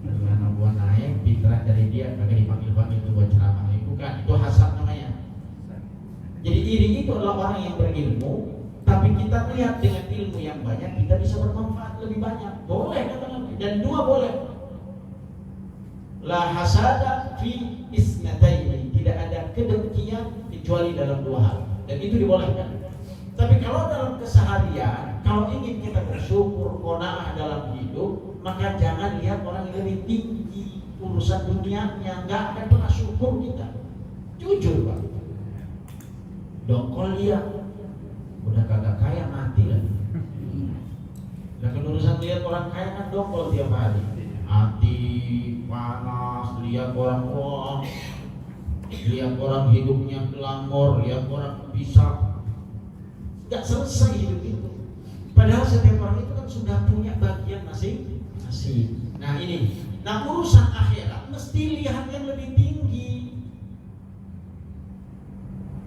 Karena gua naik pinteran dari dia kagak dipanggil-panggil tuh buat ceramah. Bukan, itu hasad namanya. Jadi iri itu adalah orang yang berilmu, tapi kita lihat dengan ilmu yang banyak kita bisa bermanfaat lebih banyak. Boleh kata Nabi. Dan dua boleh. La hasada fi isnataini. Tidak ada kedengkian kecuali dalam dua hal. Dan itu dibolehkan. Tapi kalau dalam keseharian, kalau ingin kita bersyukur, qanaah dalam hidup, maka jangan lihat orang yang lebih tinggi urusan dunianya. Nggak akan pernah syukur kita. Jujur Pak. Dongkol dia udah kagak kaya mati lagi. Dan urusan lihat orang kaya kan dongkol tiap hari. Mati, panas, lihat orang wah, lihat orang hidupnya glamor, lihat orang bisa. Gak selesai hidup itu. Padahal setiap orang itu kan sudah punya bagian masing-masing. Nah ini, nah urusan akhirat mesti lihat yang lebih tinggi.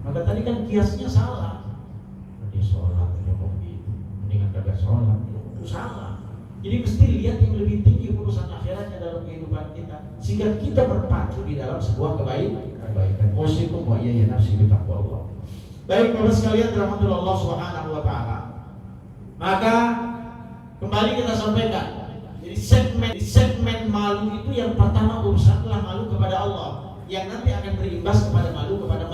Maka tadi kan kiasnya salah. Dia sholat, dia mau gitu, mendingan kagak sholat, itu salah. Jadi mesti lihat yang lebih tinggi urusan akhiratnya dalam kehidupan kita, sehingga kita berpacu di dalam sebuah kebaikan. Usikum wa iyaya nafsi bitaqwallah. Baik Bapak sekalian dirahmati Allah Subhanahu wa taala. Maka kembali kita sampaikan, jadi segmen malu itu yang pertama urusanlah malu kepada Allah, yang nanti akan berimbas kepada malu kepada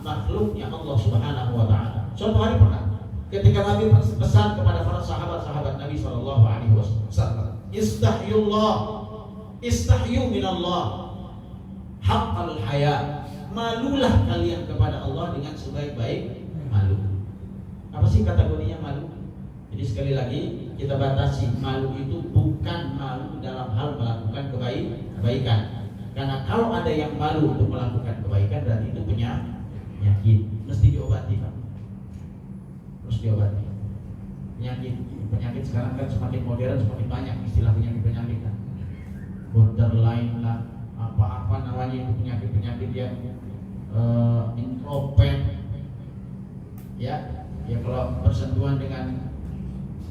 makhluknya Allah Subhanahu wa taala. Suatu hari pernah ketika Nabi pesan kepada para sahabat-sahabat Nabi sallallahu alaihi wasallam, "Istahyu minallah." haqqal haya. Malulah kalian kepada Allah dengan sebaik-baik malu. Apa sih kategorinya malu? Jadi sekali lagi kita batasi, malu itu bukan malu dalam hal melakukan kebaikan. Karena kalau ada yang malu untuk melakukan kebaikan berarti itu penyakit, mesti diobati Pak. Terus diobati. Penyakit sekarang kan semakin modern, semakin banyak istilah penyakit kan. Borderline lah, apa namanya itu penyakit yang introvert. Ya kalau bersentuhan dengan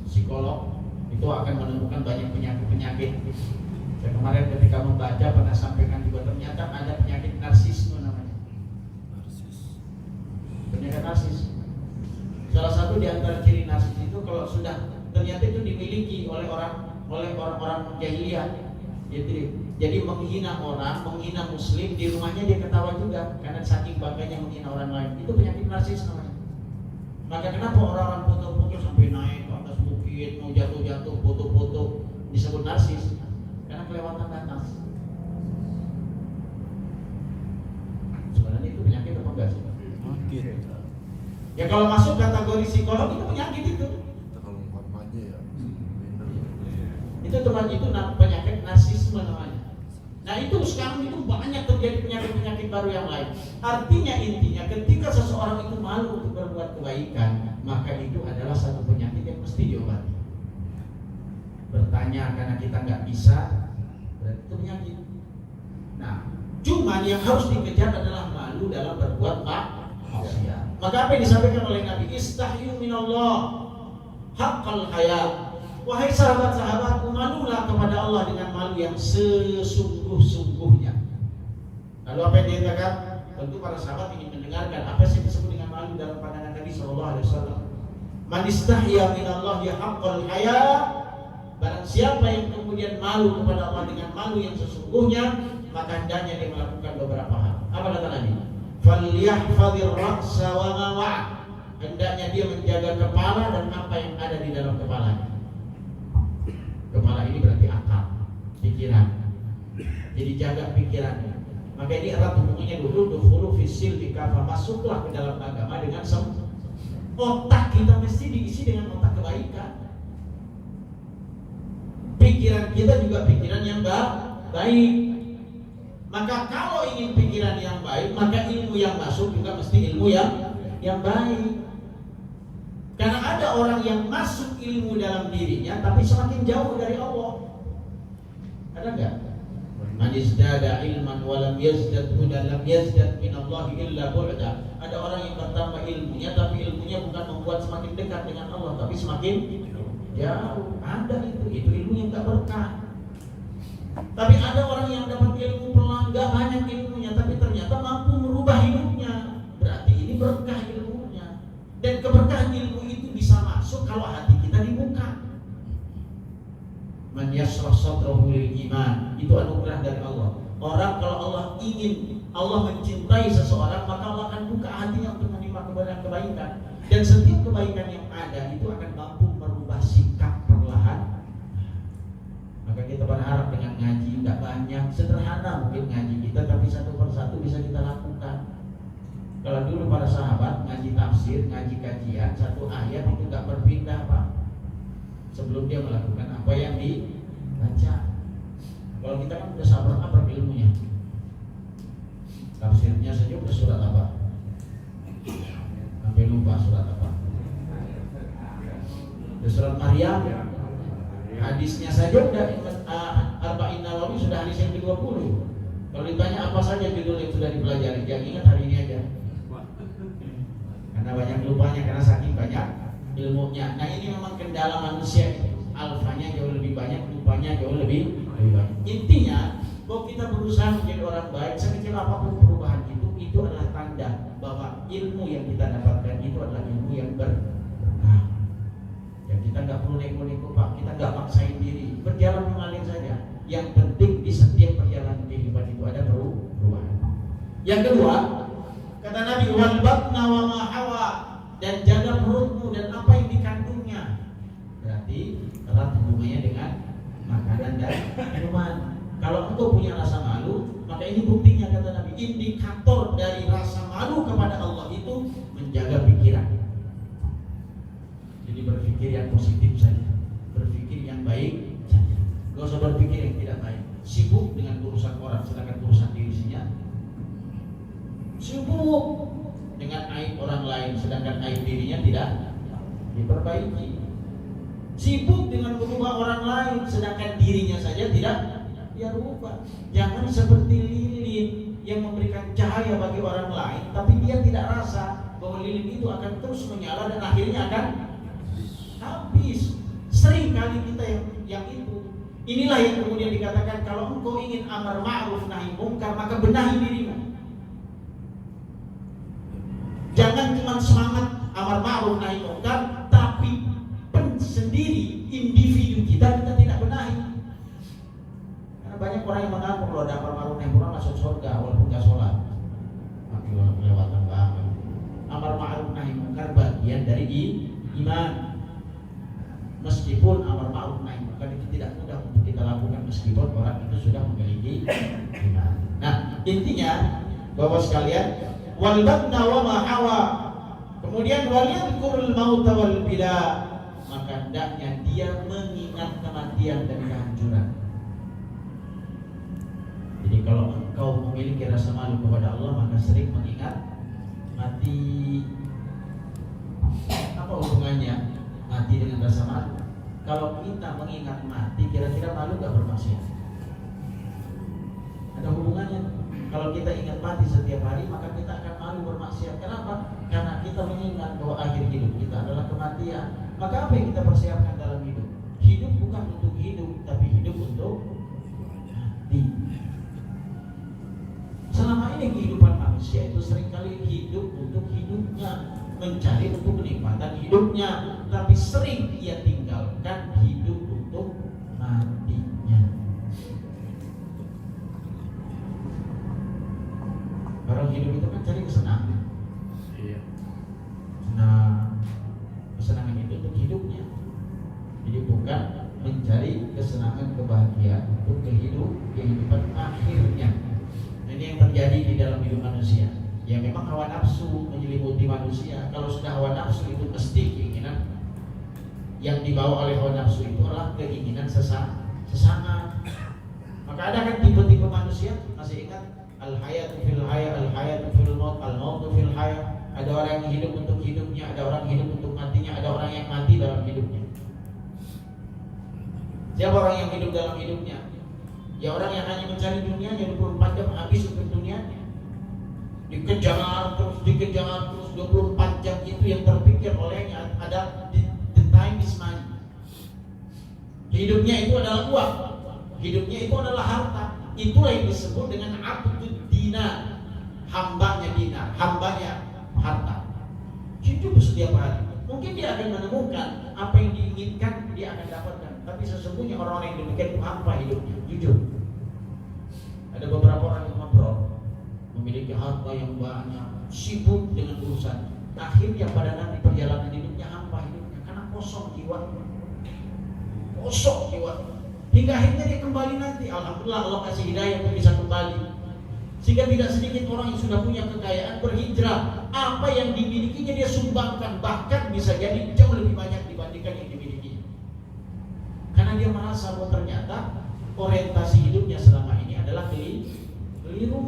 psikolog itu akan menemukan banyak penyakit. Saya kemarin ketika membaca pernah sampaikan juga ternyata ada penyakit narsisme namanya. Penyakit narsis. Salah satu di antara ciri narsis itu kalau sudah ternyata itu dimiliki oleh orang-orang jahiliyah. Jadi menghina orang, menghina muslim, di rumahnya dia ketawa juga karena saking bangganya menghina orang lain. Itu penyakit narsis namanya. Maka kenapa orang-orang foto-foto sampai naik ke atas bukit, mau jatuh-jatuh, foto-foto disebut narsis? Karena kelewatan batas. Sebenarnya itu penyakit apa enggak sih? Penyakit. Ya kalau masuk kategori psikolog itu penyakit itu. Itu teman itu penyakit narsisme namanya. Nah itu sekarang itu banyak terjadi penyakit-penyakit baru yang lain. Artinya intinya ketika seseorang itu malu untuk berbuat kebaikan, maka itu adalah satu penyakit yang mesti diobati. Bertanya karena kita nggak bisa, berarti itu penyakit. Nah, cuman yang harus dikejar adalah malu dalam berbuat maksiat. Maka apa yang disampaikan oleh Nabi, istahyu minallah haqqal haya. Wahai sahabat-sahabatku, malulah kepada Allah dengan malu yang sesungguh-sungguhnya. Lalu apa yang dikatakan? Tentu para sahabat ingin mendengarkan apa yang disebut dengan malu dalam pandangan Nabi SAW. Man istahya minallahi haqqal haya. Barang siapa yang kemudian malu kepada Allah dengan malu yang sesungguhnya, maka hendaknya dia melakukan beberapa hal. Apa kata Nabi? Falyahfadhir ra'sa wa ma wa'a. Hendaknya dia menjaga kepala dan apa yang ada di dalam kepalanya. Kepala ini berarti akal, pikiran. Jadi jaga pikirannya. Maka ini erat hubungannya dukhulu fisil bikafa, masuklah ke dalam agama dengan otak kita mesti diisi dengan otak kebaikan. Pikiran kita juga pikiran yang baik. Maka kalau ingin pikiran yang baik, maka ilmu yang masuk juga mesti ilmu yang baik. Karena ada orang yang masuk ilmu dalam dirinya tapi semakin jauh dari Allah. Ada enggak? Man izdada ilman wa lam yazdad hudan lam yazdad min Allah illa bu'da. Ada orang yang bertambah ilmunya tapi ilmunya bukan membuat semakin dekat dengan Allah tapi semakin jauh. Ada itu ilmu yang enggak berkah. Tapi ada orang yang dapat ilmu pelan, enggak banyak ilmunya tapi ternyata mampu merubah hidupnya. Berarti ini berkah ilmunya. Dan keberkahan ilmu itu bisa masuk kalau hati kita dibuka. Man yashrah sadrahu lil iman, itu anugerah dari Allah. Orang kalau Allah ingin, Allah mencintai seseorang, maka Allah akan buka hatinya untuk menerima kebaikan. Dan setiap kebaikan yang ada itu akan mampu merubah sikap perlahan. Maka kita berharap dengan ngaji tidak banyak, sederhana mungkin ngaji kita, tapi satu persatu bisa kita lakukan. Kalau dulu para sahabat ngaji tafsir, ngaji kajian, satu ayat itu gak berpindah Pak sebelum dia melakukan apa yang dibaca. Kalau kita kan udah sabar apa ilmunya, tafsirnya saja udah surat apa, sampai lupa surat apa, udah surat Maryam. Hadisnya saja udah Arba'in Nawawi sudah hadis yang ke-20. Kalau ditanya apa saja judul yang sudah dipelajari, yang ingat hari ini aja. Karena banyak lupanya, karena saking banyak ilmunya. Nah ini memang kendala manusia, alfanya jauh lebih banyak, lupanya jauh lebih banyak. Intinya bahwa kita berusaha menjadi orang baik, sekecil apapun perubahan itu adalah tanda bahwa ilmu yang kita dapatkan itu adalah ilmu yang berkah. Ya kita nggak perlu neko-neko Pak, kita nggak maksain diri, berjalan mengalir saja. Yang penting di setiap perjalanan kehidupan itu ada perubahan. Yang kedua, kata Nabi, wal batna wa ma hawa, dan jaga perutmu dan apa yang dikandungnya. Berarti erat hubungannya dengan makanan dan minuman. Kalau engkau punya rasa malu, Maka ini buktinya kata Nabi, indikator dari rasa malu kepada Allah itu menjaga pikiran. Jadi berpikir yang positif saja, berpikir yang baik saja. Gak usah berpikir yang tidak baik. Sibuk dengan urusan orang, sedangkan urusan dirinya sibuk dengan aib orang lain, sedangkan aib dirinya tidak diperbaiki. Sibuk dengan merubah orang lain, sedangkan dirinya saja tidak dia rubah. Jangan seperti lilin yang memberikan cahaya bagi orang lain, tapi dia tidak rasa bahwa lilin itu akan terus menyala dan akhirnya akan habis. Sering kali kita yang itu. Inilah yang kemudian dikatakan, kalau engkau ingin amar ma'ruf nahi mungkar, maka benahi dirimu. Jangan cuma semangat amar ma'ruf nahi mungkar, tapi sendiri individu kita tidak benahi. Karena banyak orang yang mengaku kalau ada amar ma'ruf nahi mungkar masuk surga walaupun nggak sholat. Tapi kelewatan banget. Amar ma'ruf nahi mungkar bagian dari iman. Meskipun amar ma'ruf nahi mungkar itu tidak mudah untuk kita lakukan meskipun orang itu sudah memiliki iman. Nah, intinya Bapak sekalian, wal batna wa ma hawa. Kemudian wal yadhkurul mauta wal bila. Maka hendaknya dia mengingat kematian dan kehancuran. Jadi kalau engkau memiliki rasa malu kepada Allah, maka sering mengingat mati. Apa hubungannya mati dengan rasa malu? Kalau kita mengingat mati, kira-kira malu gak bermaksiat? Ada hubungannya. Kalau kita ingat mati setiap hari, maka kita akan malu bermaksiat. Kenapa? Karena kita mengingat bahwa akhir hidup kita adalah kematian. Maka apa yang kita persiapkan dalam hidup? Hidup bukan untuk hidup, tapi hidup untuk mati. Selama ini kehidupan manusia itu seringkali hidup untuk hidupnya, mencari untuk kenikmatan hidupnya, tapi sering ia tinggalkan hidup untuk matinya. Orang hidup itu kan cari kesenangan. Nah, kesenangan itu untuk hidupnya. Jadi bukan mencari kesenangan kebahagiaan untuk kehidupan akhirnya. Nah, ini yang terjadi di dalam hidup manusia. Ya memang hawa nafsu menyelimuti manusia. Kalau sudah hawa nafsu itu mesti keinginan yang dibawa oleh hawa nafsu itu adalah keinginan sesaat. Maka ada kan tipe-tipe manusia, masih ingat al-hayatu fil haya, al-hayatu fil maut, al-mautu fil haya. Ada orang yang hidup untuk hidupnya, ada orang hidup untuk matinya, ada orang yang mati dalam hidupnya. Siapa orang yang hidup dalam hidupnya? Ya orang yang hanya mencari dunianya 24 jam habis untuk dunianya. Dikejar terus 24 jam itu yang terpikir olehnya ada the time is money. Hidupnya itu adalah uang, hidupnya itu adalah harta. Itulah yang disebut dengan abdud dinar, hambanya dinar, hambanya harta. Hidup setiap hari. Mungkin dia akan menemukan apa yang diinginkan, dia akan dapatkan. Tapi sesungguhnya orang-orang yang demikian itu hampa hidupnya. Jujur. Ada beberapa orang yang ngobrol, memiliki harta yang banyak, sibuk dengan urusan. Akhirnya pada nanti perjalanan hidupnya hampa hidupnya, karena kosong jiwa. Kosong jiwa. Hingga akhirnya dia kembali nanti. Alhamdulillah Allah kasih hidayah untuk bisa kembali. Sehingga tidak sedikit orang yang sudah punya kekayaan berhijrah. Apa yang dimilikinya dia sumbangkan, bahkan bisa jadi jauh lebih banyak dibandingkan yang dimilikinya. Karena dia merasa bahwa ternyata orientasi hidupnya selama ini adalah keliru.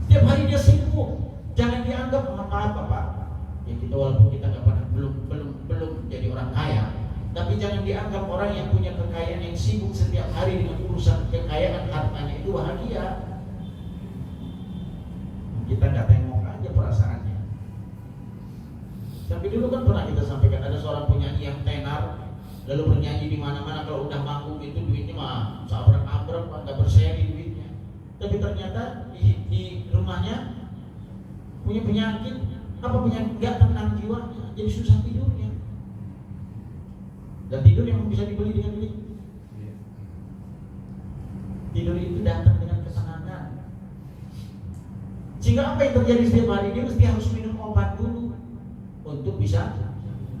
Setiap hari dia sibuk. Jangan dianggap maaf Bapak. Ya kita walaupun kita nggak pernah belum jadi orang kaya, tapi jangan dianggap orang yang punya kekayaan yang sibuk setiap hari dengan urusan kekayaan hartanya itu bahagia. Kita nggak tengok aja perasaannya. Tapi dulu kan pernah kita sampaikan ada seorang penyanyi yang tenar, lalu bernyanyi di mana-mana, kalau udah manggung itu duitnya mah sabrak-abrak, nggak berseri duitnya. Tapi ternyata di rumahnya punya penyakit, apa penyakit nggak tenang jiwanya, jadi susah tidurnya. Dan tidur yang bisa dibeli dengan duit. Tidur itu datang dengan kesenangan. Sehingga apa yang terjadi setiap hari dia mesti harus minum obat dulu untuk bisa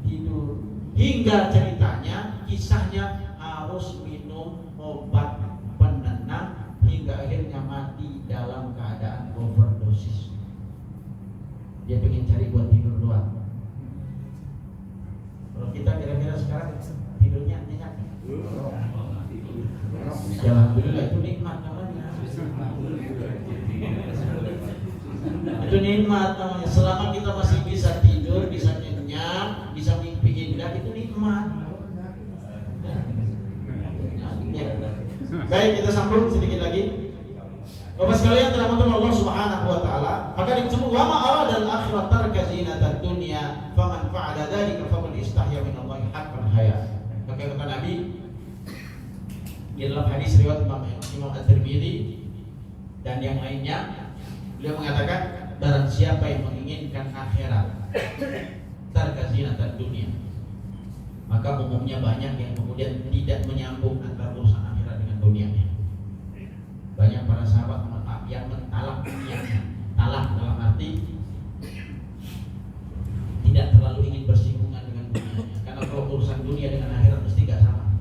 tidur. Hingga ceritanya, kisahnya harus minum obat penenang hingga sekarang tidurnya nyenyak. Ya, alhamdulillah itu nikmat namanya. Itu nikmat namanya. Selama kita masih bisa tidur, bisa nyenyak, bisa mimpi indah, itu nikmat. Ya. Baik, kita sambung sedikit lagi. Bapak sekalian dirahmati Allah Subhanahu wa taala, maka disebut wa ma aradal akhirat tarka zinatad dunya faman fa'ala dzalika faqad istahya min Allah haqqan haya. Maka kata Nabi di dalam hadis riwayat Imam At-Tirmidzi dan yang lainnya, beliau mengatakan barang siapa yang menginginkan akhirat tarka zinatad dunya, maka umumnya banyak yang kemudian tidak menyambung antara urusan akhirat dengan dunianya. Banyak para sahabat yang mentalak dunianya. Talak dalam arti tidak terlalu ingin bersinggungan dengan dunianya. Karena kalau urusan dunia dengan akhirat mesti gak sama.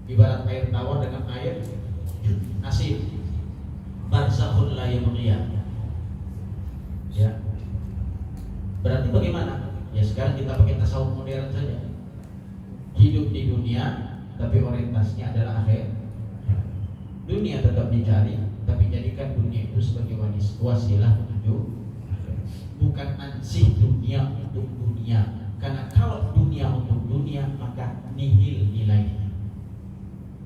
Ibarat air tawar dengan air asin. Barzakhun la yamghiyah. Ya. Berarti bagaimana? Ya sekarang kita pakai tasawuf modern saja. Hidup di dunia tapi orientasinya adalah akhir. Dunia tetap dicari, tapi jadikan dunia itu sebagai wasilah menuju, bukan ansih dunia untuk dunia. Karena kalau dunia untuk dunia maka nihil nilainya.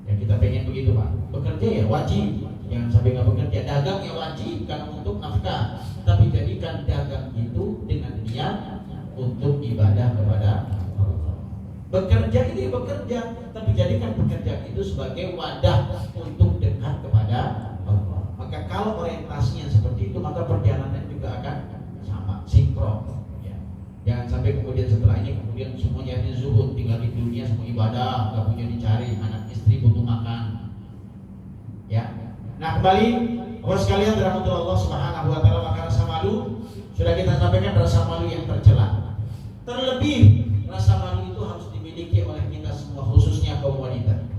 Ya kita pengen begitu Pak. Bekerja ya wajib, jangan sampai nggak bekerja. Dagang ya wajib karena untuk nafkah, tapi jadikan dagang itu dengan niat untuk ibadah kepada Allah. Bekerja ini bekerja, tapi jadikan pekerjaan itu sebagai wadah untuk dekat kepada Allah. Maka kalau orientasinya seperti itu, maka perjalanan juga akan sama, sinkron. Ya. Jangan sampai kemudian setelah ini kemudian semuanya ini zuhud, tinggal di dunia semua ibadah, nggak punya dicari, anak istri butuh makan. Ya. Nah kembali, Bapak sekalian dirahmati Allah Subhanahu wa taala, maka rasa malu sudah kita sampaikan, rasa malu yang tercela. Terlebih rasa malu itu harus dimiliki oleh kita semua, khususnya kaum wanita.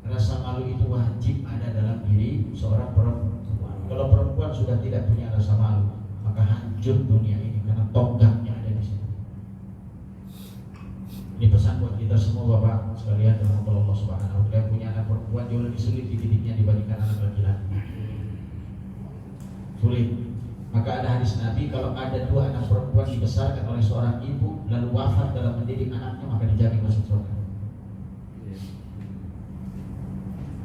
Rasa malu itu wajib ada dalam diri seorang perempuan. Kalau perempuan sudah tidak punya rasa malu, maka hancur dunia ini karena tonggaknya ada di situ. Ini pesan buat kita semua Bapak sekalian, kalau Allah Subhanahu wa taala punya anak perempuan jauh lebih sulit dididiknya dibandingkan anak laki-laki. Sulit. Maka ada hadis Nabi, kalau ada dua anak perempuan dibesarkan oleh seorang ibu lalu wafat dalam mendidik anaknya, maka dijamin masuk surga.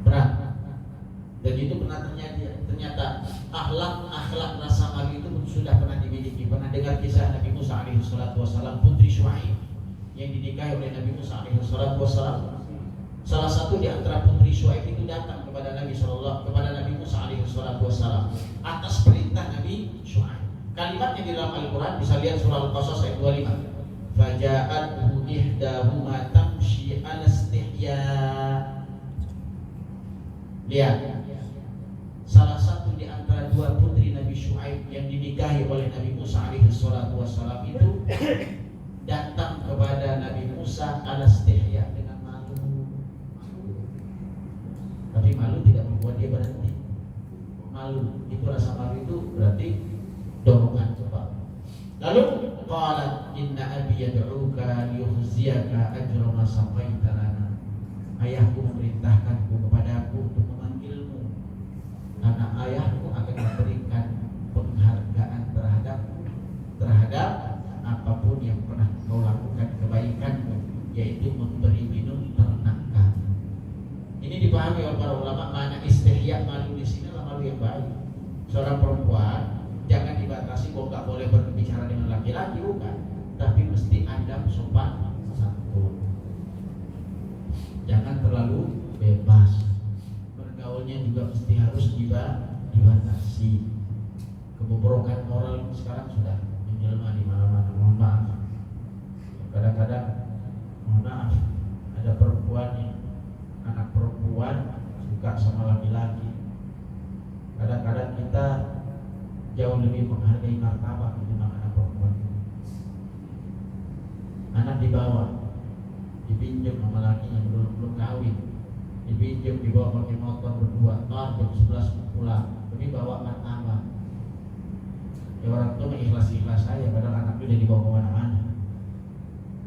Berat. Dan itu pernah ternyata akhlak rasa malu itu pun sudah pernah dimiliki. Pernah dengar kisah Nabi Musa alaihi salatu wasallam, putri Syuaib yang dinikahi oleh Nabi Musa alaihi salatu wasallam. Salah satu di antara putri Syuaib itu datang kepada Nabi Musa alaihi salatu wasallam atas perintah Nabi Syuaib. Kalimatnya di dalam Al-Quran bisa lihat surah Al-Qasas ayat 25. Faja'athu ihdahuma tamshi 'ala istihya. Lihat, salah satu di antara dua putri Nabi Syuaib yang dinikahi oleh Nabi Musa alaihi salatu wasallam itu datang kepada Nabi Musa 'ala istihya, dengan malu. Tapi malu tidak membuat dia berhenti. Malu itu, rasa malu itu berarti dorongan coba. Lalu qala inna abi yad'uka liyukhziyaka ajra ma saqaita lana. Ayahku memerintahkanku kepadaku untuk memanggilmu karena ayahku akan memberikan penghargaan terhadap apapun yang pernah kau lakukan kebaikanmu, yaitu memberi minum ternak kami. Ini dipahami oleh para ulama, makna istihya malu di sini adalah malu yang baik. Seorang perempuan jangan dibatasi bahwa nggak boleh berbicara dengan laki-laki, bukan, tapi mesti adab sopan santun. Jangan terlalu bebas. Bergaulnya juga mesti harus dibatasi. Kebobrokan moral sekarang sudah menjelma di mana-mana. Mohon maaf. Kadang-kadang, mohon maaf, ada perempuan yang anak perempuan suka sama laki-laki. Kadang-kadang kita jauh lebih menghargai martabat ketimbang anak perempuan. Anak dibawa, dipinjam sama laki yang belum kawin, dipinjam, dibawa pakai motor berdua, jam 11 pulang, demi bawa martabat. Ya orang tua mengikhlas-ikhlas saya, padahal anak itu udah dibawa kemana-mana.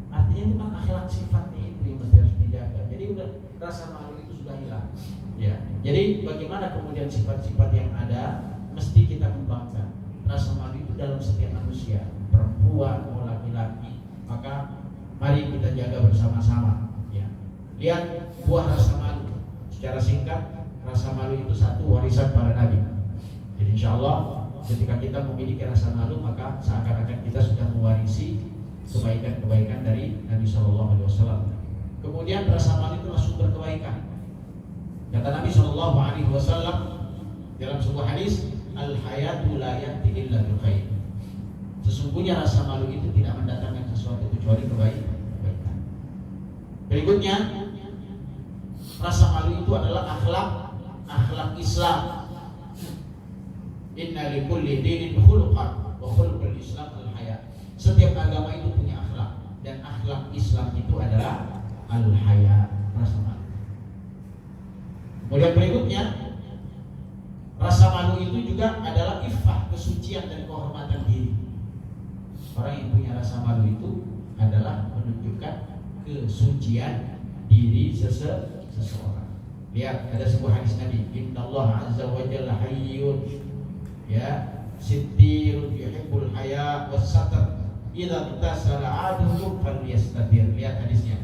Artinya memang akhlak sifatnya itu yang mesti harus dijaga. Jadi udah rasa malu itu sudah hilang. Ya. Jadi bagaimana kemudian sifat-sifat yang ada mesti kita kembangkan. Rasa malu itu dalam setiap manusia, perempuan maupun laki-laki. Maka mari kita jaga bersama-sama. Ya. Lihat buah rasa malu. Secara singkat, rasa malu itu satu warisan para nabi. Jadi insya Allah ketika kita memiliki rasa malu, maka seakan-akan kita sudah mewarisi kebaikan-kebaikan dari Nabi Shallallahu Alaihi Wasallam. Kemudian rasa malu itu sumber kebaikan. Kata Nabi Shallallahu Alaihi Wasallam dalam sebuah hadis, al hayatu la ya'ti illa bil khair. Sesungguhnya rasa malu itu tidak mendatangkan sesuatu kecuali kebaikan. Berikutnya, rasa malu itu adalah akhlak Islam. Inna likulli dinin khuluqan wa khuluqul Islam al-haya. Setiap agama itu punya akhlak, dan akhlak Islam itu adalah al-haya, rasa malu. Kemudian berikutnya, rasa malu itu juga adalah iffah, kesucian dan kehormatan diri. Orang yang punya rasa malu itu adalah menunjukkan kesucian diri seseorang. Lihat, ada sebuah hadis Nabi, Innallaha azza wa jalla hayyun, ya, sittirun yuhibbul haya was-satr, idza tasala adukum falyastatir. Lihat hadisnya.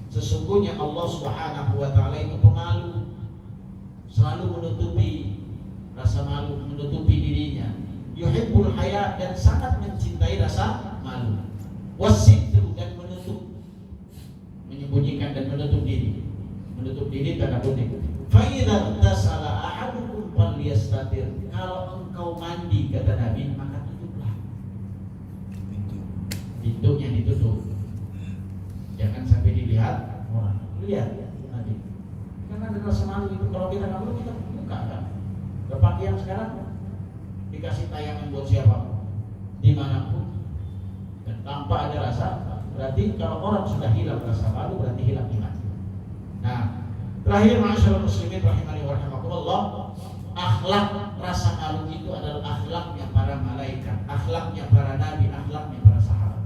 Sesungguhnya Allah Subhanahu wa taala itu pemalu, selalu menutupi rasa malu, menutupi dirinya. Yuhibbul haya, dan sangat mencintai rasa malu. Was-sitru, dan menutup, menyembunyikan dan menutup diri. Menutup diri tanda kutip. Fa idza tasala ahadukum falyastatir. Kalau engkau mandi, kata Nabi, maka tutuplah pintunya, ditutup. Jangan sampai dilihat orang. Lihat Nabi. Karena ada rasa malu itu, kalau kita nggak perlu kita buka kan. Berpakaian sekarang dikasih tayangan buat siapa, dimanapun, dan tanpa ada rasa. Berarti kalau orang sudah hilang rasa malu, berarti hilang iman. Nah, terakhir, ma'asyiral muslimin rahimani wa rahimakumullah, akhlak rasa malu itu adalah akhlaknya para malaikat, akhlaknya para nabi, akhlaknya para sahabat.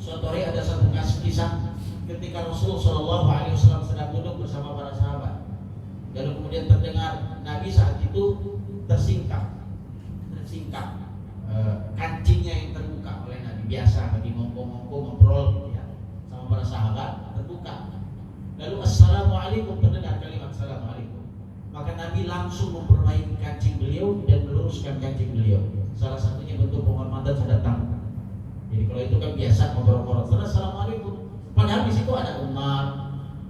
Suatu hari ada satu kisah ketika Rasulullah Shallallahu Alaihi Wasallam sedang duduk bersama para sahabat, lalu kemudian terdengar Nabi saat itu tersingkap kancingnya yang terbuka oleh Nabi. Biasa bagi ngomong-ngomong ngobrol gitu ya sama para sahabat, terbuka. Lalu assalamualaikum, terdengar kalimat assalamualaikum. Maka Nabi langsung memperbaiki kancing beliau dan meluruskan kancing beliau. Salah satunya bentuk penghormatan terhadap tamu. Jadi kalau itu kan biasa ngobrol-ngobrol, assalamualaikum. Padahal di situ ada Umar,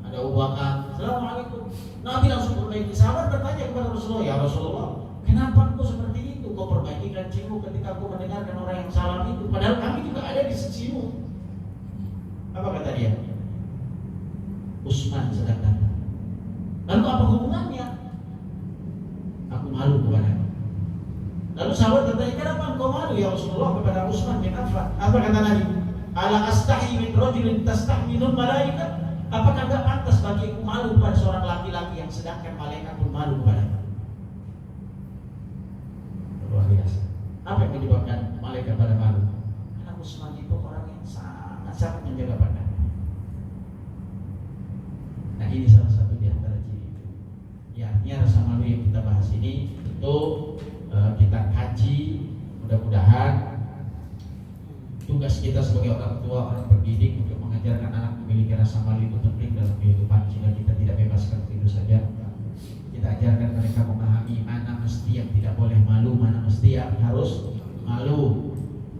ada Abu Bakar. Assalamualaikum. Nabi langsung perbaiki. Sahabat bertanya kepada Rasulullah, ya Rasulullah, kenapa engkau seperti itu? Kau perbaiki kancingmu ketika aku mendengarkan orang yang salam itu. Padahal kami juga ada di sisimu. Apa kata dia? Utsman sedang datang. Lalu apa hubungannya? Aku malu kepadanya. Lalu sahabat bertanya, kenapa engkau malu ya Rasulullah kepada Utsman bin Affan? Apa kata Nabi? Ala astahi min rajulin tastahminul malaikat. Apakah enggak pantas bagi aku malu kepada seorang laki-laki yang sedangkan malaikat pun malu kepadanya? Luar biasa. Apa yang menyebabkan malaikat pada malu? Karena Utsman itu orang yang sangat menjaga pandangan. Nah, ini salah satu di antara ciri itu. Ya, artinya rasa malu yang kita bahas ini tentu kita kaji. Mudah-mudahan tugas kita sebagai orang tua, orang pendidik untuk mengajarkan anak memiliki rasa malu itu penting dalam kehidupan, sehingga kita tidak bebaskan begitu saja. Kita ajarkan mereka memahami mana mesti yang tidak boleh malu, mana mesti yang harus malu.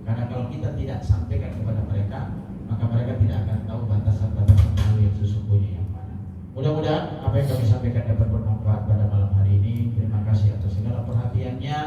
Karena kalau kita tidak sampaikan kepada mereka, maka mereka tidak akan tahu batasan-batasan malu yang sesungguhnya yang mana. Mudah-mudahan apa yang kami sampaikan dapat bermanfaat pada malam hari ini. Terima kasih atas segala perhatiannya,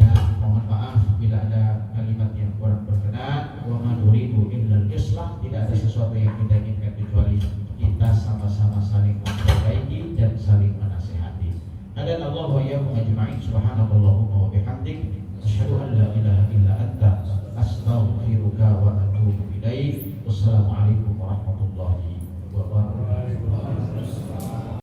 dan mohon maaf bila ada kalimat yang kurang berkenan. Wa ma nuridu illal islah, tidak ada sesuatu yang kita inginkan kecuali kita sama-sama saling memperbaiki dan saling menasihati. Hadan Allah wa iyyakum ajma'in. Subhanallahumma wa bihamdik, asyhadu an la ilaha illa anta, astaghfiruka wa atubu ilaik. Wassalamualaikum warahmatullahi wabarakatuh.